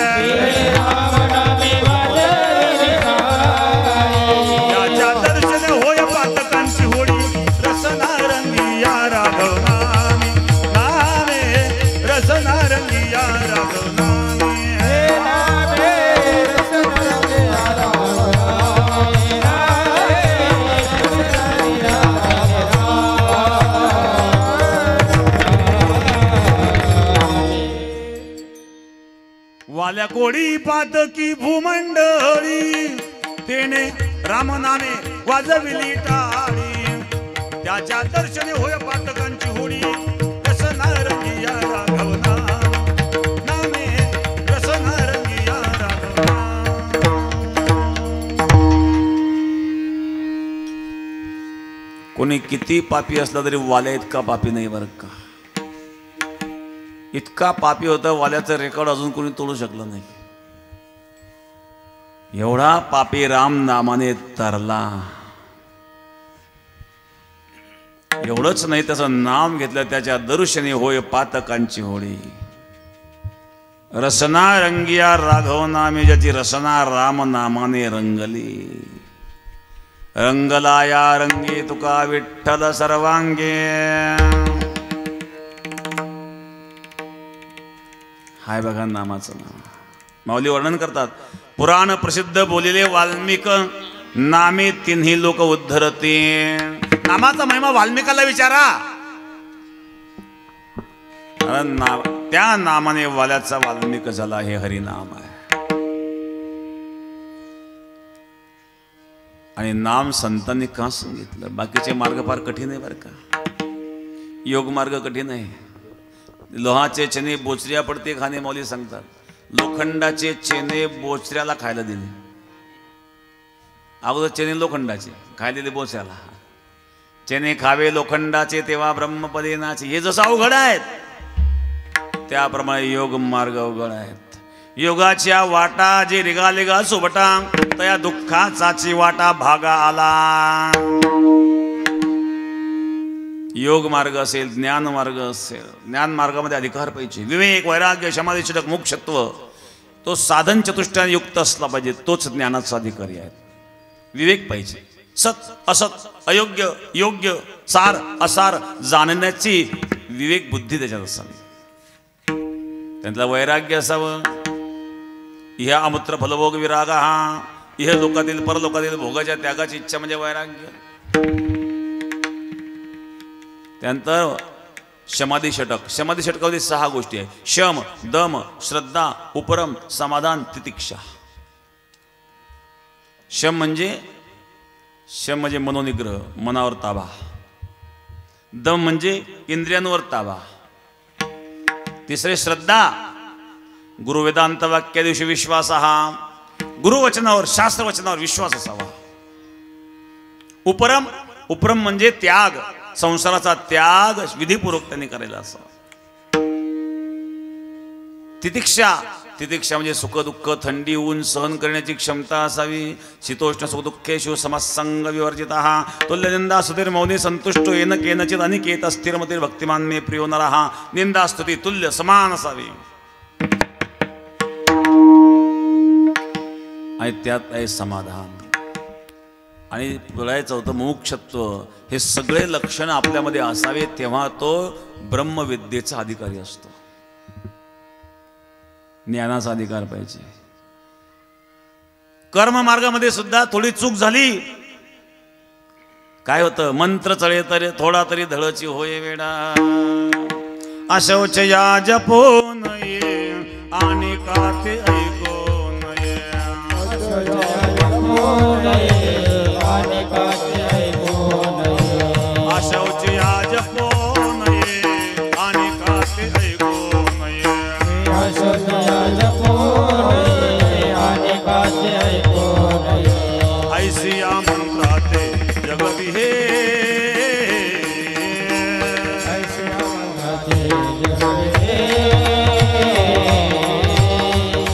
तेणे राम नामे वाजविली टाळी. त्याच्या दर्शन होय पातकांची होळी, रसनारंगी या राघव नामे, नामे रसनारंगी या राघव नामे. हे नामे रसनारंगी या राघव नामे, नामे रसनारंगी या वाल्या कोळी पातकी भूमंडळी, तेने राम नामे वाजविली टाळी. त्याच्या दर्शनी होय पातकांची होळी, रसनारंगी या राघव नामे, रसनारंगी या राघव कोणी किती पापी असला तरी वाल्या इतका पापी नाही बरं का. इतका पापी होता, वाल्याचं रेकॉर्ड अजून कोणी तोडू शकलं नाही. एवढा पापी राम नामाने तरला. एवढंच नाही, त्याचं नाम घेतलं, त्याच्या दर्शनी होय पातकांची होळी. रसना रंगिया राघव नामे, ज्याची रसना राम नामाने रंगली. रंगला या रंगी तुका विठ्ठल सर्वांगे. हाय बघा नामाचं नाव. माऊली वर्णन करतात, पुराण प्रसिद्ध बोलिले वाल्मिक नामे तिन्ही लोक उद्धरते. नामाचा महिमा वाल्मिकाला विचारा. त्या नामाने वाल्याचा वाल्मिक झाला. हे हरिनाम आहे. आणि नाम संतांनी का सांगितलं? बाकीचे मार्ग फार कठीण आहे बरं का. योग मार्ग कठीण आहे. लोहाचे चणे बोचऱ्या पडते खाणे, माऊली सांगतात. लोखंडाचे चेने बोचऱ्याला खायला दिले. अगोदर चेने लोखंडाचे खायला दिले बोचऱ्याला. चेने खावे लोखंडाचे तेव्हा ब्रह्मपदे नाचे. हे जसं अवघड आहेत, त्याप्रमाणे योग मार्ग अवघड आहेत. योगाच्या वाटा जे रिगाले गा सोबटा, तया दुःखाचाची वाटा भागा आला. योग मार्ग असेल, ज्ञान मार्ग असेल, ज्ञान मार्गामध्ये अधिकार पाहिजे. विवेक, वैराग्य, समाधी, चिटक, मोक्षत्व, तो साधन चतुष्टयाने युक्त असला पाहिजे. तोच ज्ञानाचा अधिकारी आहे. विवेक पाहिजे. सत असत, अयोग्य योग्य, सार असार जाणण्याची विवेक बुद्धी त्याच्यात असावी. त्यांना वैराग्य असावं. ह्या अमूत्र फलभोग विराग हा, इह लोकातील परलोकातील भोगाच्या त्यागाची इच्छा म्हणजे वैराग्य. त्यानंतर समाधी षटक. समाधी षटकामध्ये 6 गोष्टी आहेत. शम, दम, श्रद्धा, उपरम, समाधान, तितिक्षा. शम म्हणजे शम म्हणजे मनोनिग्रह, मनावर ताबा. दम म्हणजे इंद्रियांवर ताबा. तिसरे श्रद्धा, गुरु वेदांत वाक्या दिवशी विश्वास. हा गुरुवचनावर, शास्त्रवचनावर विश्वास असावा. उपरम, उपरम म्हणजे त्याग, संसाराचा त्याग विधीपूर्वक त्यांनी करायला असावा. तितिक्षा, तितिक्षा म्हणजे सुख दुःख, थंडी ऊन सहन करण्याची क्षमता असावी. शीतोष्ण सुख दुःखेषु समसंग विवर्जितः तुल्यनिंदा स्तुतीर मौनी संतुष्ट येन केनचित अनिकेत स्थिरमतीर भक्तिमान मे प्रियो नरः. निंदा स्तुती तुल्य समान असावी. आणि त्यात आहे समाधान. आणि बोलायचं होतं मोक्षत्व. हे सगळे लक्षण आपल्यामध्ये असावे, तेव्हा तो ब्रह्मविद्येचा अधिकारी असतो. ज्ञानाचा अधिकार पाहिजे. कर्म मार्गामध्ये सुद्धा थोडी चूक झाली, काय होतं? मंत्र चळे तरी थोडा तरी धळची होय वेडा. अशौच या जपो नये आणि का ते ऐको नये. अशौच या जपो नये आणि का ते ऐको नये. ऐसी या मंत्राते जगती हे.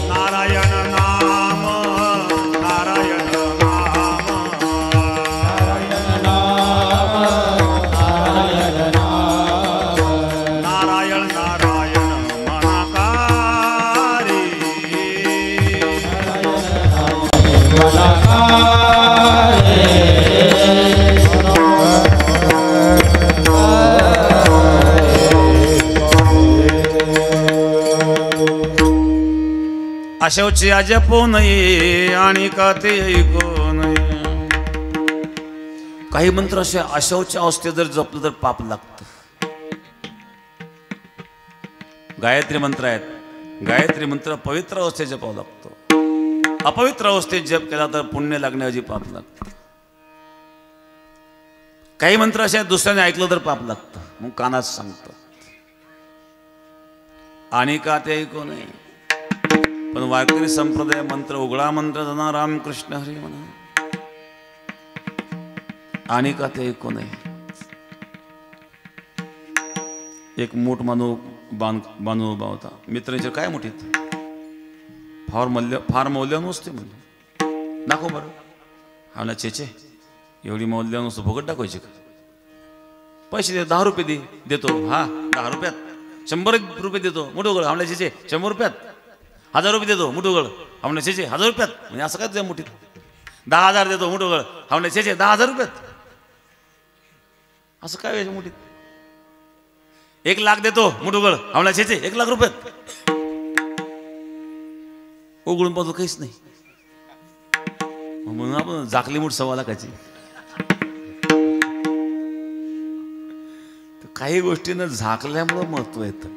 नारायण नाम, नारायण नाम, नारायण नारायण मनाकारी. अशौच जपो नये आणि का ते ऐको नये. काही मंत्र असे अशौच अवस्थेत जर जपलं तर पाप लागतं. गायत्री मंत्र आहेत, गायत्री मंत्र पवित्र अवस्थेत जपावा लागतो. अपवित्र अवस्थेत जप केला तर पुण्य लागण्याऐवजी पाप लागतं. काही मंत्र असे दुसऱ्याने ऐकलं तर पाप लागतं. मग कानात सांगतो आणि का ते ऐकू नये. पण वारकरी संप्रदाय मंत्र उघडा मंत्र जना रामकृष्ण हरी म्हणा. आणि का ते ऐकू नये. एक मोठ मानू बांधू उभा होता. मित्रांच्या काय मोठीत फार मौल्य नसते म्हणजे. दाखव बरं. हा ना चेचे एवढी मौल्य नसतो, फुकट दाखवायची का? पैसे दे, 10 रुपये दे, देतो. हा 10 रुपयात. 100 रुपये देतो, मोठं उघड. हमला चेचे 100 रुपयात. 1000 रुपये देतो, मोठं उघड. हमला चेचे 1000 रुपयात. म्हणजे असं काय तुझ्या मोठीत? 10,000 देतो, मोठं उघड. हमला चेचे 10,000 रुपयात. असं काय व्हायचं मोठीत? 1 लाख देतो, मोठं उघड. हमला चेचे 1 लाख रुपयात. उघडून पाहतो काहीच नाही. म्हणून आपण झाकली मूठ 1.25 लाखाची. काही गोष्टींना झाकल्यामुळं महत्व येतं.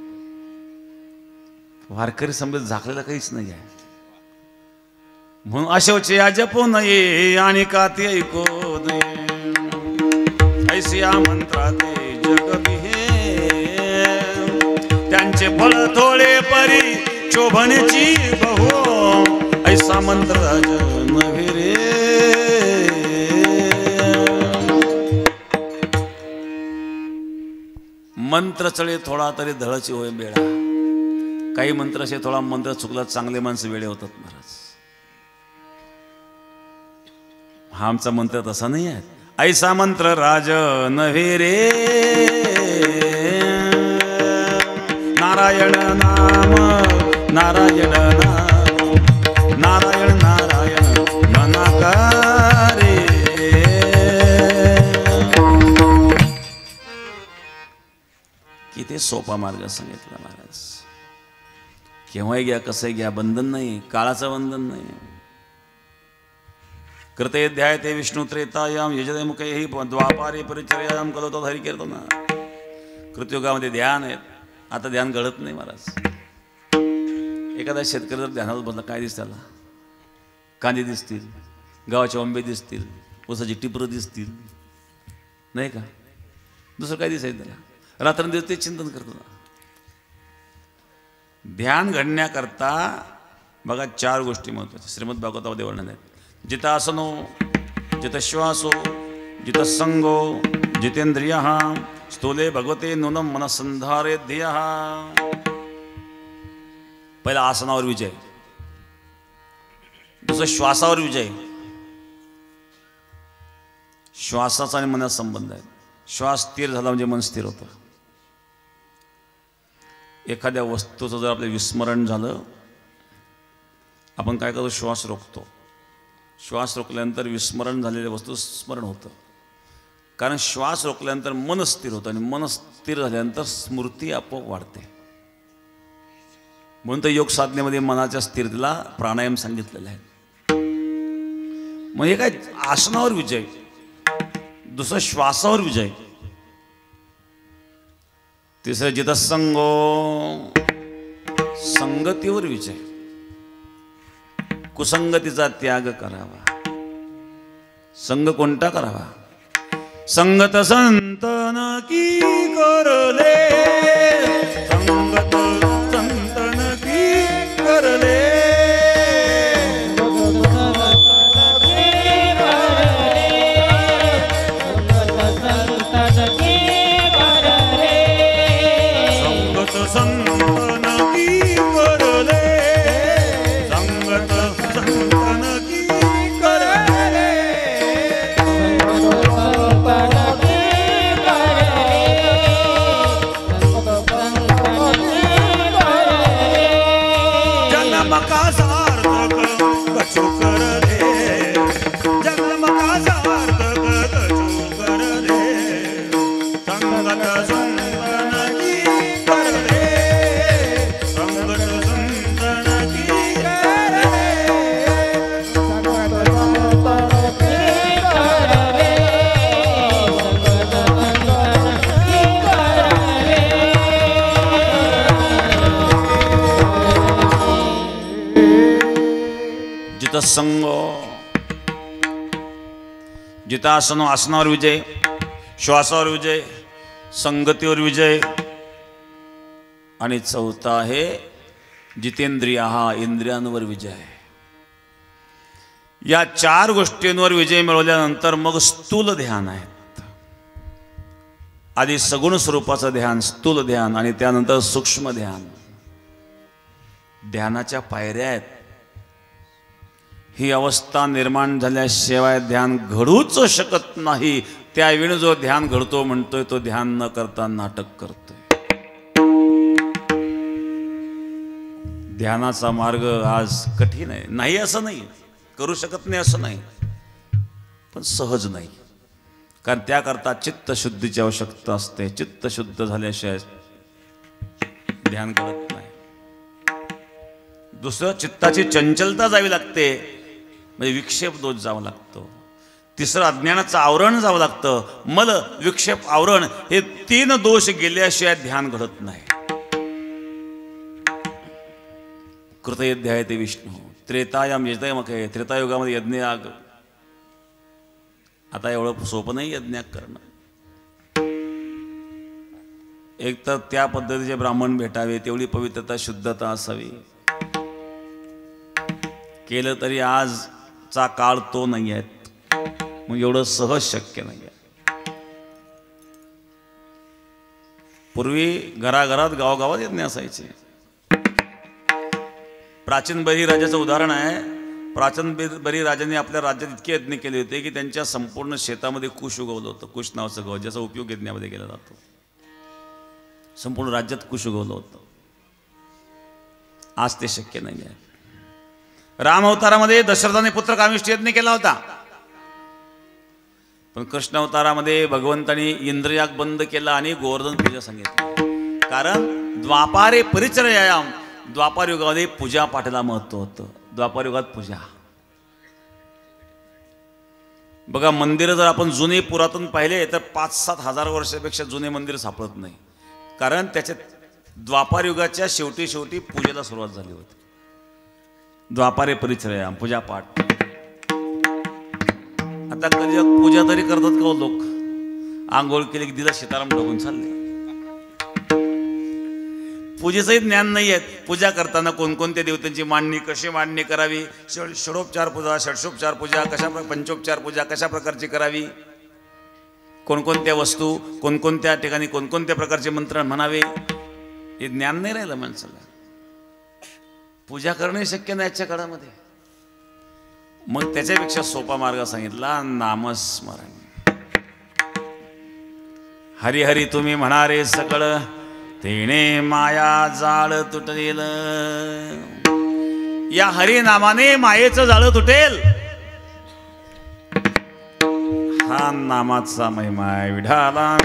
वारकरी समजत झाकलेला काहीच नाही आहे. म्हणून अशौच या जपो नये आणि का ते ऐको नये. ऐसी या मंत्राते जगती हे. त्यांचे फळ थोडे परी शोभनेची बहु. ऐसा मंत्र राज नव्हे रे. मंत्र चळे थोडा तरी धळची होय बेडा. काही मंत्र असे थोडा मंत्र चुकला चांगले माणसं वेळे होतात महाराज. हा आमचा मंत्र तसा नाही आहे. ऐसा मंत्र राज नव्हे रे. नारायण नाम, नारायण नाम, नारायण नारायण मनाकारे. किती सोपा मार्ग सांगितला महाराज. केव्हाही घ्या, कसंही घ्या, बंधन नाही, काळाचं बंधन नाही. कृते ध्याय ते विष्णू त्रेतायाम यजते मुखे द्वापारे परिचर्यायाम कलतो हरी कीर्तन. कृतयुगामध्ये ध्यान आहेत. आता ध्यान घडत नाही महाराज. एखादा शेतकरी जर ध्यानाला बसला काय दिसत त्याला? कांदे दिसतील, गावाचे आंबे दिसतील, उसाची टिपरं दिसतील नाही का, दुसरं काय दिसायचं त्याला, रात्रंदिवस ते चिंतन करतो. ध्यान घडण्याकरता बघा 4 गोष्टी महत्वाच्या श्रीमद भागवतामध्ये वर्णन आहेत. जितासनो, जितश्वासो, जितसंगो, जितेंद्रिय, स्थूले भगवते नूनम मनसंधारे ध्येय. पहिला आसनावर विजय, दुसरं श्वासावर विजय. श्वासाचा आणि मनाचा संबंध आहे. श्वास स्थिर झाला म्हणजे मन स्थिर होतं. एखाद्या वस्तूचं जर आपलं विस्मरण झालं, आपण काय करतो, श्वास रोखतो. श्वास रोखल्यानंतर विस्मरण झालेल्या वस्तू स्मरण होतं. कारण श्वास रोखल्यानंतर मन स्थिर होतं आणि मन स्थिर झाल्यानंतर स्मृती आपोआप वाढते. म्हणून तर योग साधनेमध्ये मनाच्या स्थिरतेला प्राणायाम सांगितलेला आहे. म्हणजे काय, आसनावर विजय, दुसरं श्वासावर विजय, तिसरं जितसंगो, संगतीवर विजय. कुसंगतीचा त्याग करावा. संग कोणता करावा, संगत संतन की करले, संगत संतन की करले. संतन की करले, संगत संतन की करले. जन्म का सार्थक कछु करले, जन्म का सार्थक कछु करले. संगत संतन की करले, संगत संतन की करले. जितसंगो, जितासनो, आसनावर विजय, श्वासावर विजय, संगतीवर विजय. आणि चौथा आहे जितेंद्रिय, इंद्रियांवर विजय. या 4 गोष्टींवर विजय मिळवल्यानंतर मग स्थूल ध्यान आहेत. आधी सगुण स्वरूपाचं ध्यान, स्थूल ध्यान, आणि त्यानंतर सूक्ष्म ध्यान. ध्यानाच्या पायऱ्या आहेत. ही अवस्था निर्माण झाल्याशिवाय ध्यान घडूच शकत नाही. त्यावेळी जो ध्यान घडतो म्हणतोय तो ध्यान न करता नाटक करतोय. ध्यानाचा मार्ग आज कठीण आहे. नाही असं नाही, करू शकत नाही असं नाही, पण सहज नाही. कारण त्याकरता चित्तशुद्धीची आवश्यकता असते. चित्तशुद्ध झाल्याशिवाय ध्यान करत नाही. दुसरं, चित्ताची चंचलता जावी लागते, म्हणजे विक्षेप दोष जावं लागतो. तिसरं, अज्ञानाचं आवरण जावं लागतं. मल, विक्षेप, आवरण हे 3 दोष गेल्याशिवाय ध्यान घडत नाही. कृतयज्ञ आहे ते विष्णू, त्रेतायाम यजमके, त्रेतायुगामध्ये यज्ञयाग. आता एवढं सोपं नाही यज्ञ करणं. एक तर त्या पद्धतीचे ब्राह्मण भेटावे, तेवढी पवित्रता, शुद्धता असावी. केलं तरी आजचा काळ तो नाही आहे, मग एवढं सहज शक्य नाही आहे. पूर्वी घराघरात, गावागावात यज्ञ असायचे. प्राचीन बळीराजाचं उदाहरण आहे. प्राचीन बळीराजाने आपल्या राज्यात इतके यज्ञ केले होते की त्यांच्या संपूर्ण शेतामध्ये कुश उगवलं होतं. कुश नावाचं गव, ज्याचा उपयोग यज्ञामध्ये केला जातो. संपूर्ण राज्यात कुश उगवलं होतं. आज ते शक्य नाही आहे. राम अवतारामध्ये दशरथाने पुत्र कामिष्ठी यज्ञ केला होता, पण कृष्ण अवतारामध्ये भगवंतानी इंद्रयाग बंद केला आणि गोवर्धन पूजा सांगितली. कारण द्वापारे परिचर्यायाम, द्वापार युगामध्ये पूजा पाठाला महत्व होतं. द्वापार युगात पूजा. बघा, मंदिरं जर आपण जुने पुरातन पाहिले तर 5-7 हजार वर्षापेक्षा जुने मंदिर सापडत नाही. कारण त्याच्यात द्वापार युगाच्या शेवटी शेवटी पूजेला सुरुवात झाली होती. द्वापारे परिचर्यायाम, पूजापाठ. आता कधी पूजा तरी करतात का हो लोक? आंघोळ केली की दिला सीताराम टाकून चालले. पूजेचंही ज्ञान नाही आहे. पूजा करताना कोणकोणत्या देवतांची मांडणी, कशी मांडणी करावी, षडोपचार पूजा, षडशोपचार पूजा कशा, पंचोपचार पूजा कशा प्रकारची करावी, कोणकोणत्या वस्तू, कोणकोणत्या ठिकाणी कोणकोणत्या प्रकारचे मंत्र म्हणावे, हे ज्ञान नाही राहिलं माणसाला. पूजा करणे शक्य नाही आजच्या काळामध्ये. मग त्याच्यापेक्षा सोपा मार्ग सांगितला, नामस्मरण. हरी हरी तुम्ही म्हणारे सकळ, तेणे माया जाळ तुटेल. या हरी नामाने मायेचं जाळ तुटेल. हा नामाचा महिमा आहे विठाला.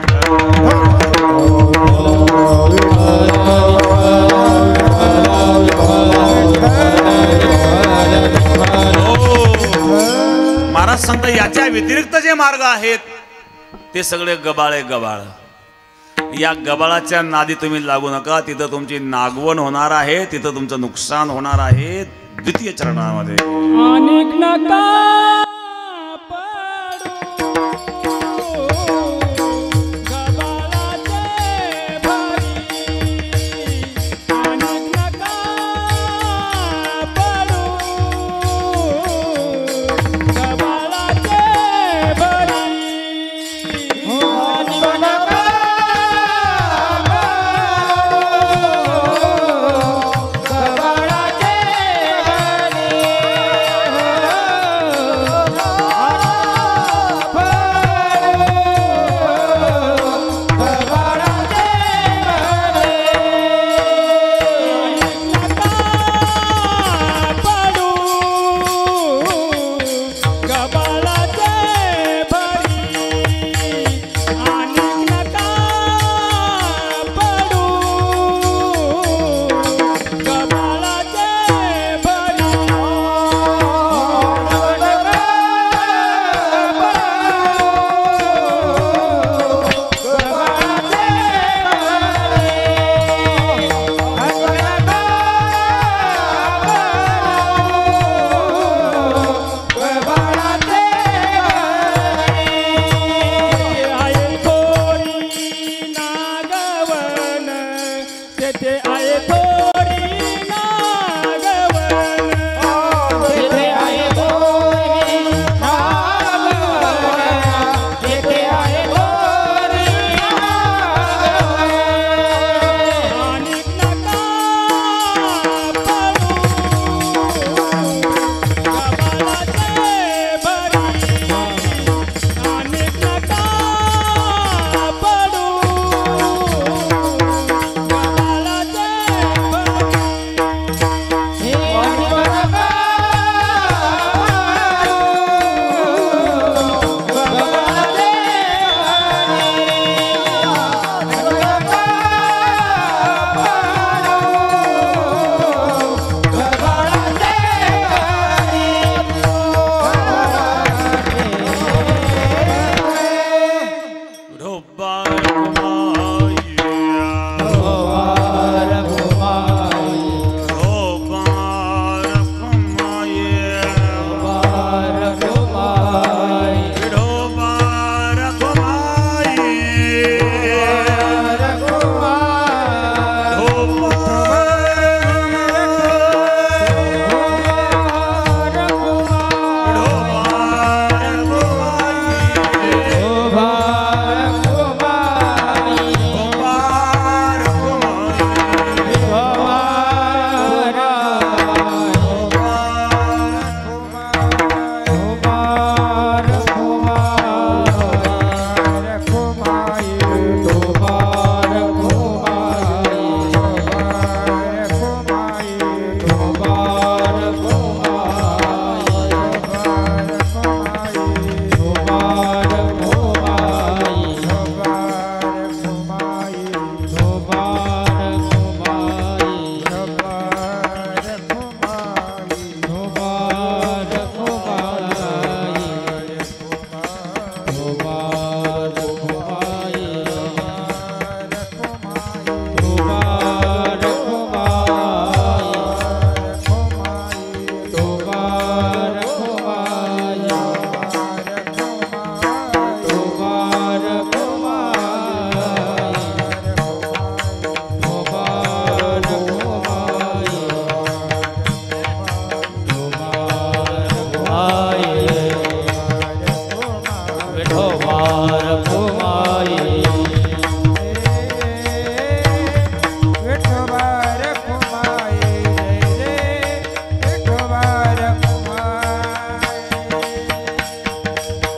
महाराज सांगता याच्या व्यतिरिक्त जे मार्ग आहेत ते सगळे गबाळे गबाळ. या गबाळाच्या नादी तुम्ही लागू नका. तिथं तुमची नागवण होणार आहे, तिथं तुमचं नुकसान होणार आहे. द्वितीय चरणामध्ये अनेक नका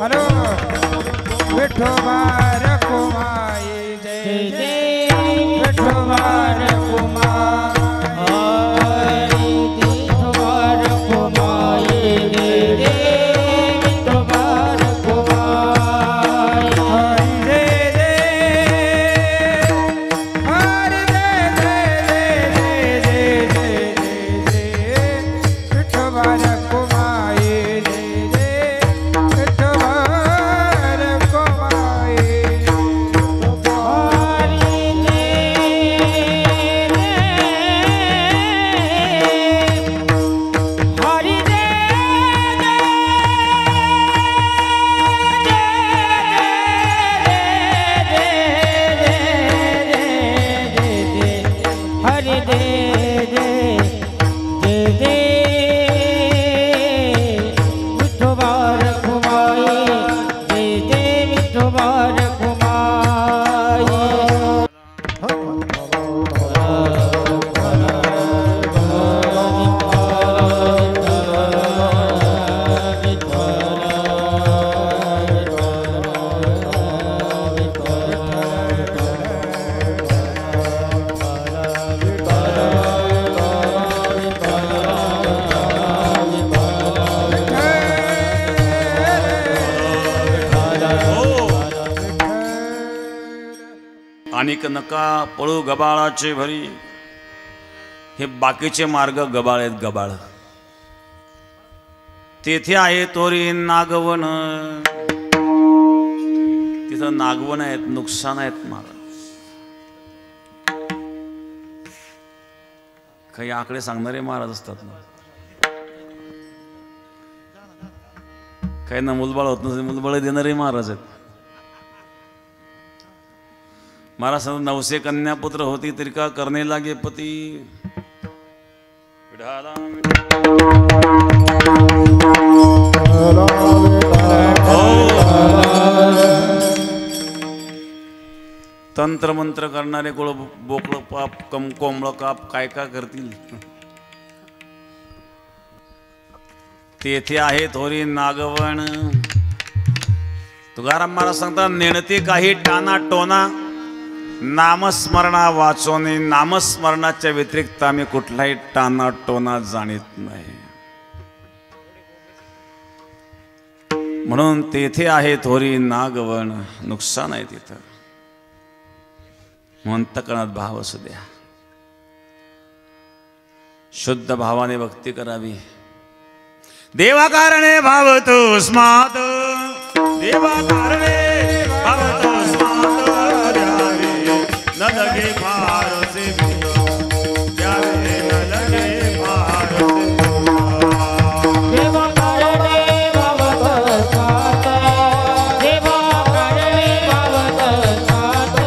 हॅलो विठोबा रखुमाई जय जय विठोबा रखुमाई विठोबा रखुमाई जय जय विठोबा रखुमाई हरि जय जय हरि जय जय विठोबा रखुमाई जय जय विठोबा रखुमाई हरि जय जय जय जय विठोबा रखुमाई जय जय विठोबा रखुमाई अनिक नका पळू गबाळाचे भरी. हे बाकीचे मार्ग गबाळ आहेत गबाळ. तेथे आहे तोरी नागवन. तिथं नागवन आहेत, नुकसान आहेत महाराज. काही आकडे सांगणारे महाराज असतात ना. काही ना मुलबाळ होत नसेल, मुलबाळ देणारे महाराज आहेत. महाराज सांगतात नवसे कन्या पुत्र होती तरी का करणे लागे पती. तंत्र मंत्र करणारे गोळ बोकळ पाप कोंबळ काप काय का करतील. तेथे आहे थोरी नागवण. तुकाराम महाराज सांगतात नेणते काही टाना टोना. नामस्मरणा वाचोने. नामस्मरणाच्या व्यतिरिक्त आम्ही कुठलाही टाना टोना जाणीत नाही. म्हणून तेथे आहे थोरी नागवण. नुकसान आहे तिथं. म्हणून अंतःकरणात भाव असू द्या. शुद्ध भावाने भक्ती करावी. देवा कारणे भाव तो स्माद. देवा कारणे भाव तो स्माद. न लगे फारसे द्यावे. न लगे फारसे. देवा कारणे भवत सात. देवा कारणे भवत सात.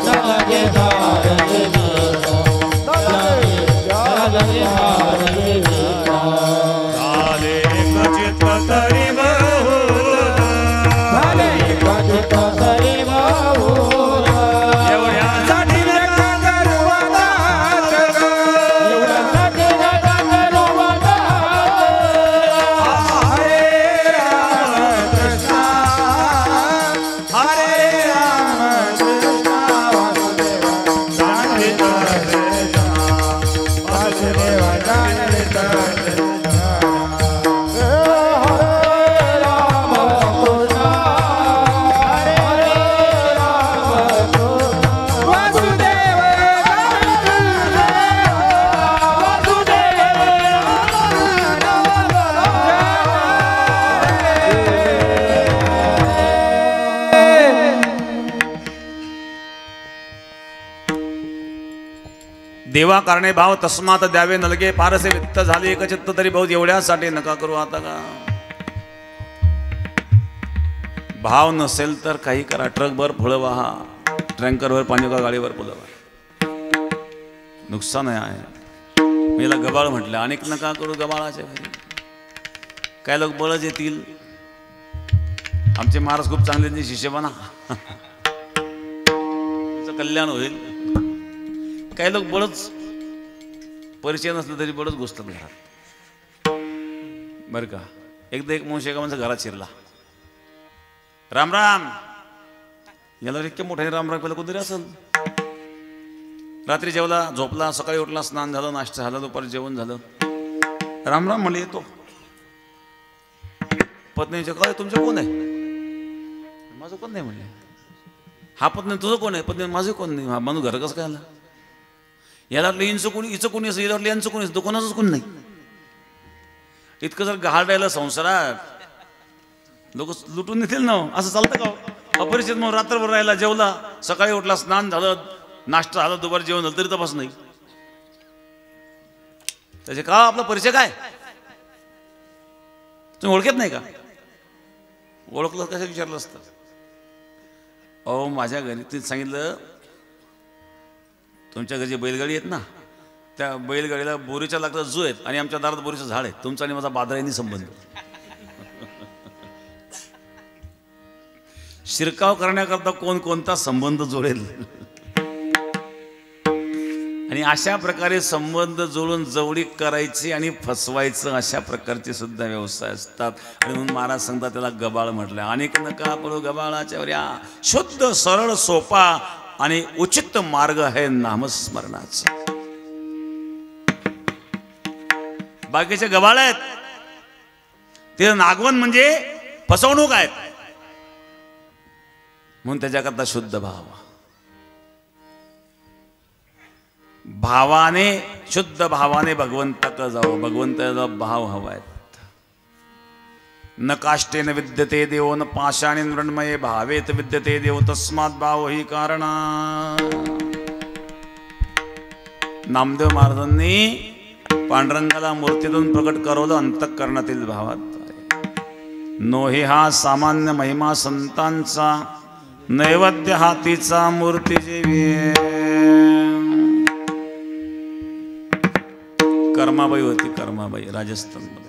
न लगे फारसे झाले कचित तरी बहुत. झाले कचित तरी बहुत. एवढ्यासाठी नका करू वादात ग. एवढ्यासाठी नका करू वादात. हरे राम कृष्ण हरे राम कृष्ण वासुदेव वासुदेवा जानवित देवा कारणे भाव तस्मात द्यावे नलगे फारसे वित्त झाले एकचित्त तरी बहुत. एवढ्यासाठी नका करू आता का. भाव नसेल तर काही करा. ट्रकभर फळं वाहा. टँकरवर पाणी का गाडीवर पुलवा. नुकसान आहे. मला गबाळ म्हटलं. अनेक नका करू गबाळाच्या घरी. काय लोक बळच येतील. आमचे महाराज खूप चांगले शिष्य बना. तुमचं कल्याण होईल. काही लोक बळच परिचय नसलं तरी बळच घुसतात घरात बरं का. एकदा एक मनुष्य एका माणसा घरात शिरला, राम राम. याला इतक्या मोठ्याने राम राम केलं कोणतरी असेल. रात्री जेवला, झोपला, सकाळी उठला, स्नान झालं, नाश्ता झाला, दुपारी जेवण झालं. राम राम म्हणले. येतो. पत्नीच्या काय तुमचं कोण आहे? माझं कोण नाही म्हणले. हा पत्नी तुझं कोण आहे? पत्नी माझं कोण नाही. हा माणूस घर कसं काय आला? याला वाटलं हिचं कोणी, हिचं कोणी असं, याला वाटलं यांचं कोणी असं, कोणाचंच कोण नाही. इतकं जर गहाळ राहिलं संसारात लोक लुटून येतील ना. असं चालतं का? अपरिचित मग रात्रभर राहिला, जेवला, सकाळी उठला, स्नान झालं, नाश्ता झाला, दुपारी जेवण झालं, तरी तपास नाही. त्याचे का आपला परिचय काय? तुम्ही ओळखत नाही का? ओळखलं कसं विचारलं असतं. अहो माझ्या घरी ते सांगितलं, तुमच्या घरची बैलगाडी आहेत ना, त्या बैलगाडीला बोरीच्या लाकडात जो आहेत आणि आमच्या दारात बोरीचं झाड आहे. तुमचा आणि माझा बादराईनी संबंध. शिरकाव करण्याकरता कोण कोणता संबंध जोडेल. आणि अशा प्रकारे संबंध जोडून जवळीक करायची आणि फसवायचं, अशा प्रकारचे सुद्धा व्यवसाय असतात. आणि म्हणून महाराज सांगतात त्याला गबाळ म्हटलं. अनेक नका पडू गबाळाच्या या शुद्ध सरळ सोपा आणि उचित मार्ग आहे नामस्मरणाचा. बाकीचे गबाळ आहेत ते नागवण म्हणजे फसवणूक आहेत. म्हणून त्याच्याकरता शुद्ध भाव, भावाने, शुद्ध भावाने भगवंताकडे जावं. भगवंताचा भाव हवाय. न काष्टेन विद्यते देवो न पाषाणे मृण्मये भावेत विद्यते देव तस्मात् भाव ही कारणा. नामदेव महाराजांनी पांडुरंगाला मूर्तीतून प्रकट करवलं अंतःकरणातील भावात. नोहे हा सामान्य महिमा संतांचा, नैवेद्य हातीचा मूर्ती जीवी. कर्माबाई होती, कर्माबाई राजस्थानमध्ये.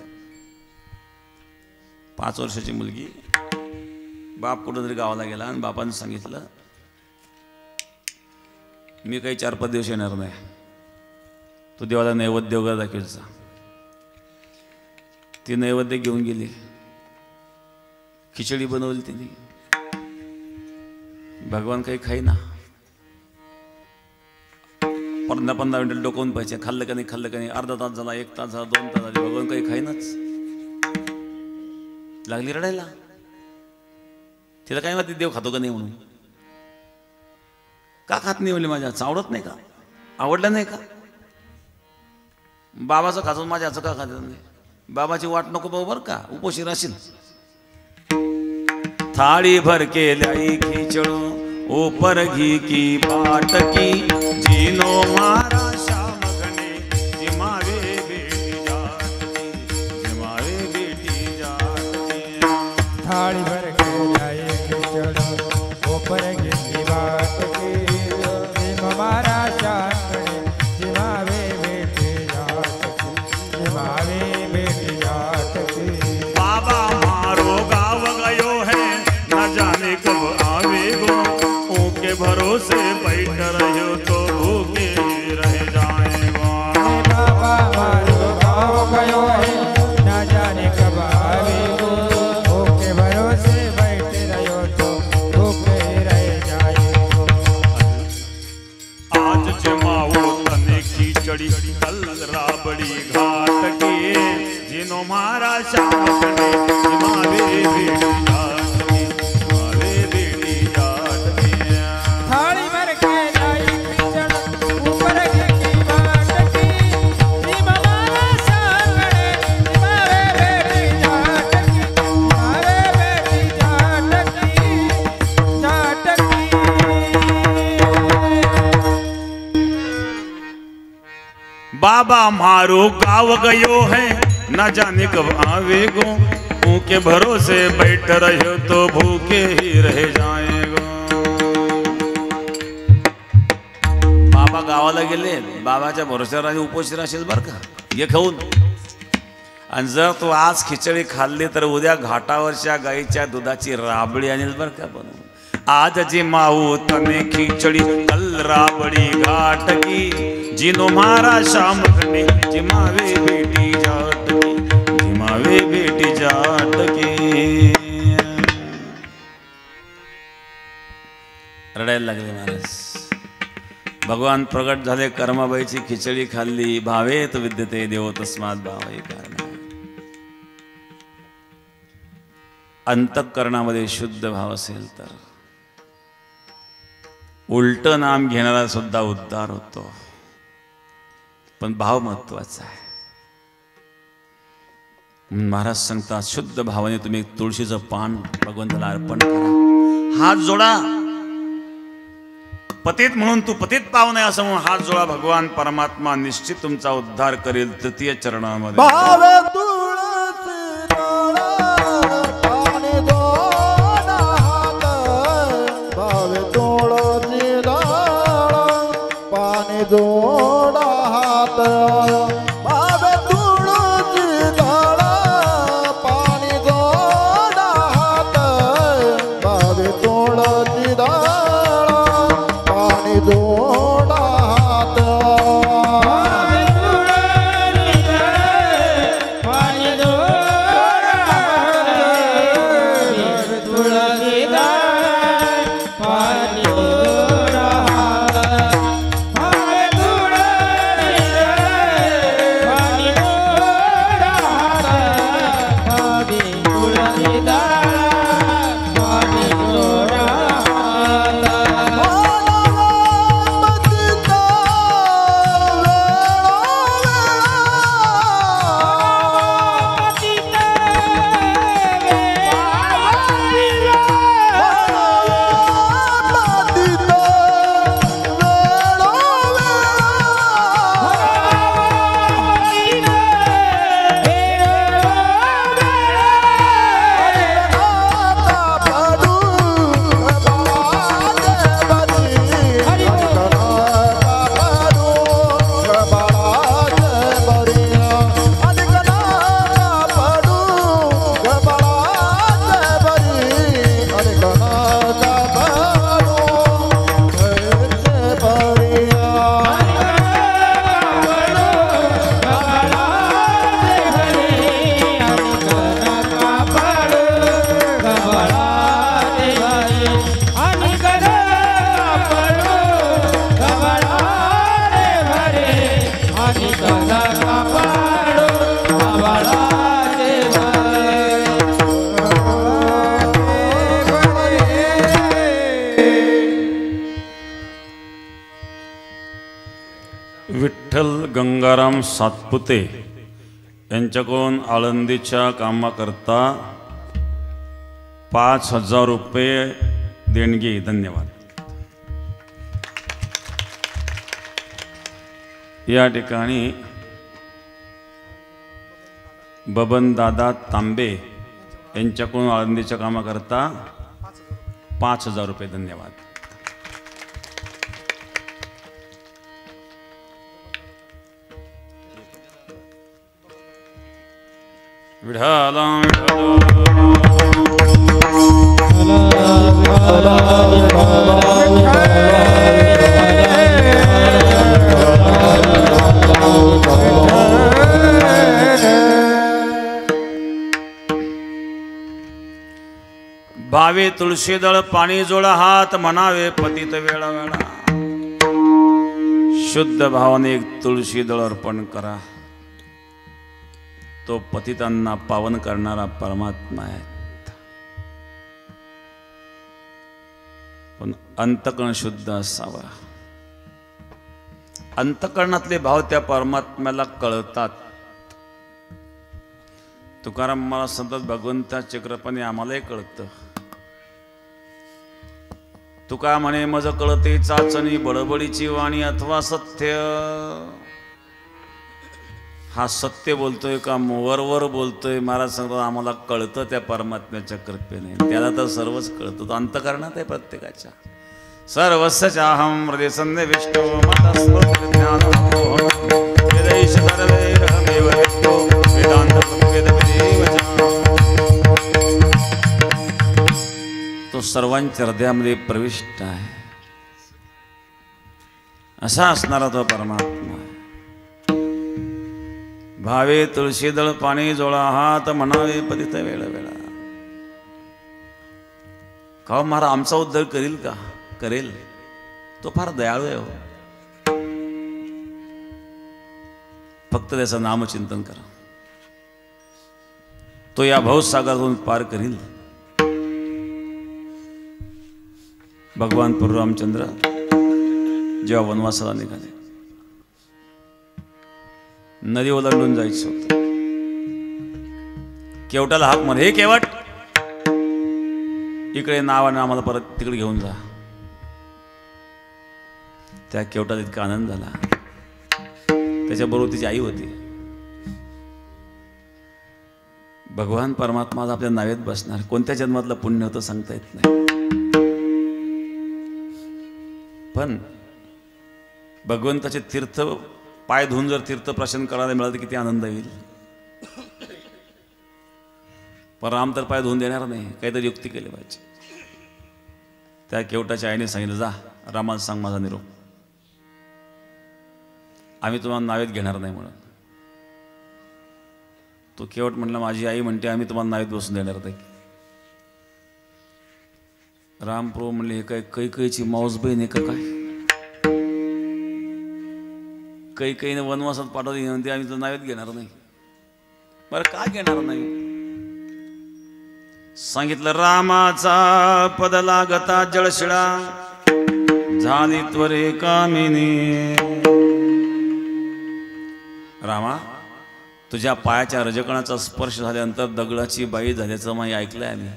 5 वर्षाची मुलगी. बाप कुठंतरी गावाला गेला आणि बापाने सांगितलं मी काही 4-5 दिवस येणार नाही, तू देवाला नैवेद्य वगैरे दाखवायचा. ती नैवेद्य घेऊन गेली. खिचडी बनवली तिने. भगवान काही खाईना. 15-15 मिनिटं डोकावून पाहिजे, खाल्लं का नाही, खाल्लं का नाही. अर्धा तास झाला, 1 तास झाला, 2 तास झाले, भगवान काही खाईनाच. लागली रडायला. तिला काय माहिती देव खातो का नाही म्हणून. का खात नाही म्हणले, माझ्या हातचं आवडत नाही का, आवडलं नाही का. बाबाचं खातो माझ्या हातचं का खात नाही. बाबाची वाट नको बाबा बरं का, उपोशी राशील. थाळी भर के लाई खिचड़ो ऊपर घी की बाट की, जीनो मारा श्याम गणे जिमावे बेटी जाट की, जिमावे बेटी जाट की. थाली भर के लाई खिचड़ो ऊपर घी की बाट की, जीनो मारा श्याम गणे जिमावे बेटी जाट की, जिमावे बेटी जाट की. बाबा मारो गाव गयो है न जाने कब आवेगो, ऊके भरोसे बैठ रहो तो भूखे रह जाएगा. बाबा मारो गाँव गयो है न जाने कब आवेगो, ऊके भरोसे बैठे रहो तो भूखे रह जाएगो. आज जमाओ तने खिचड़ी कल राबड़ी घाट की, जिनो मारा श्याम गणे जिमावे बेटी जाट की, जिमावे बेटी जाट की. थाली भर के लाई खिचड़ ऊपर घी की बाट की, जिमा मारा श्याम गणे जिमावे बेटी जाट की, जिमावे बेटी जाट की, जाट की. बाबा मारो गाँव गयो है न जाने कब आवेगो, ऊके भरोसे बैठ रहो तो भूखे ही रह जाएगो. बाबा गावाला गेले, बाबाच्या भरोश्यावर आणि उपोषी राहशील बरं का, घे खाऊन. आणि जर तू आज खिचडी खाल्ली तर उद्या घाटावरच्या गाईच्या दुधाची राबडी आणील बरं का बनवून. आज जी माऊ तने खिचडी कल राबडी घाट की, जिनो मारा श्याम गणे जिमावे बेटी जाट की, जिमावे म्हणावे भेटी जाटके. रडायला लागले महाराज. भगवान प्रगट झाले, कर्माबाईची खिचडी खाल्ली. भावेत विद्यते देव तस्मात भावई कारण. अंतःकरणामध्ये शुद्ध भाव असेल तर उलट नाम घेणारा सुद्धा उद्धार होतो. पण भाव महत्वाचा आहे. महाराज सांगतात शुद्ध भावाने तुम्ही तुळशीचं पान भगवंताला अर्पण करा. हात जोडा. पतित म्हणून तू पतित पाव नाही असं म्हणून हात जोडा. भगवान परमात्मा निश्चित तुमचा उद्धार करेल. तृतीय चरणामध्ये भावे तुळसी पाणी जोडा हात. भावे तुळसी पाणी जोडा हात. भावे तुळसी पाणी जोडा हात. भावे तुळसी पाणी जोडा हात. विठ्ठल गंगाराम सातपुते यांच्याकडून आळंदीच्या कामाकरता 5,000 रुपये देणगी. धन्यवाद. या ठिकाणी बबनदादा तांबे यांच्याकडून आळंदीच्या कामाकरता 5,000 रुपये. धन्यवाद. विठाला भावे तुळशीदळ पाणी जोडा हात. म्हणावे पतित वेळा वेळा. शुद्ध भावाने एक तुळशीदळ अर्पण करा. तो पतितांना पावन करणारा परमात्मा आहे. पण अंतकरण शुद्ध असावा. अंतकरणातले भाव त्या परमात्म्याला कळतात. तुकाराम मला सतत भगवंताच्या कृपेने आम्हालाही कळतं. तुका म्हणे मज कळते चाचणी बडबडीची वाणी अथवा सत्य. हा सत्य बोलतोय का वरवर बोलतोय. महाराज सांगतो आम्हाला कळतं त्या परमात्म्याच्या कृपेने. त्याला तर सर्वच कळतं. तो अंतकरणात आहे प्रत्येकाच्या. सर्वस्य चाहं हृदय सन्निविष्टो मतस्मृत वेदैश सर्वैरहमेव विद्यो वेदान्तवेदविदेव च. तो सर्वांच्या हृदयामध्ये प्रविष्ट आहे. असा असणारा तो परमात्मा. भावे तुळशीदळ पाणी जोळा हात म्हणावे पतित वेळ वेळा. का महाराज आमचा उद्धार करील का? करेल. तो फार दयाळू आहे हो. फक्त त्याचं नामचिंतन करा. तो या भवसागरातून पार करील. भगवान परशुरामचंद्र जेव्हा वनवासाला निघाले, नदी ओलांडून जायचं होतं. केवटाला हाक मार, हे केवट इकडे नावाने आम्हाला परत तिकडे घेऊन जा. त्या केवटाला इतका आनंद झाला. त्याच्याबरोबर तिची आई होती. भगवान परमात्मा आज आपल्या नावेत बसणार. कोणत्या जन्मातलं पुण्य होतं सांगता येत नाही. पण भगवंताचे तीर्थ पाय धुवून जर तीर्थ प्रशन करायला मिळालं तर किती आनंद येईल. पण राम तर पाय धुवून देणार नाही. काहीतरी युक्ती केली पाहिजे. त्या केवटाच्या आईने सांगितलं, जा रामाला सांग माझा निरोप, आम्ही तुम्हाला नावेत घेणार नाही म्हणून. तो केवट म्हणला, माझी आई म्हणते आम्ही तुम्हाला नावेत बसून देणार नाही. रामप्रभू म्हणले, हे काय कैकेयीची माऊस बहीण आहे का काय? कैकेयीने वनवासात पाठवली म्हणते आम्ही तर नावेत घेणार नाही. बरं काय घेणार नाही? सांगितलं, रामाचा पद लागता जळशिळा झाली त्वरे कामिनी. रामा, तुझ्या पायाच्या रजकणाचा स्पर्श झाल्यानंतर दगडाची बाई झाल्याचं मी ऐकलंय आम्ही.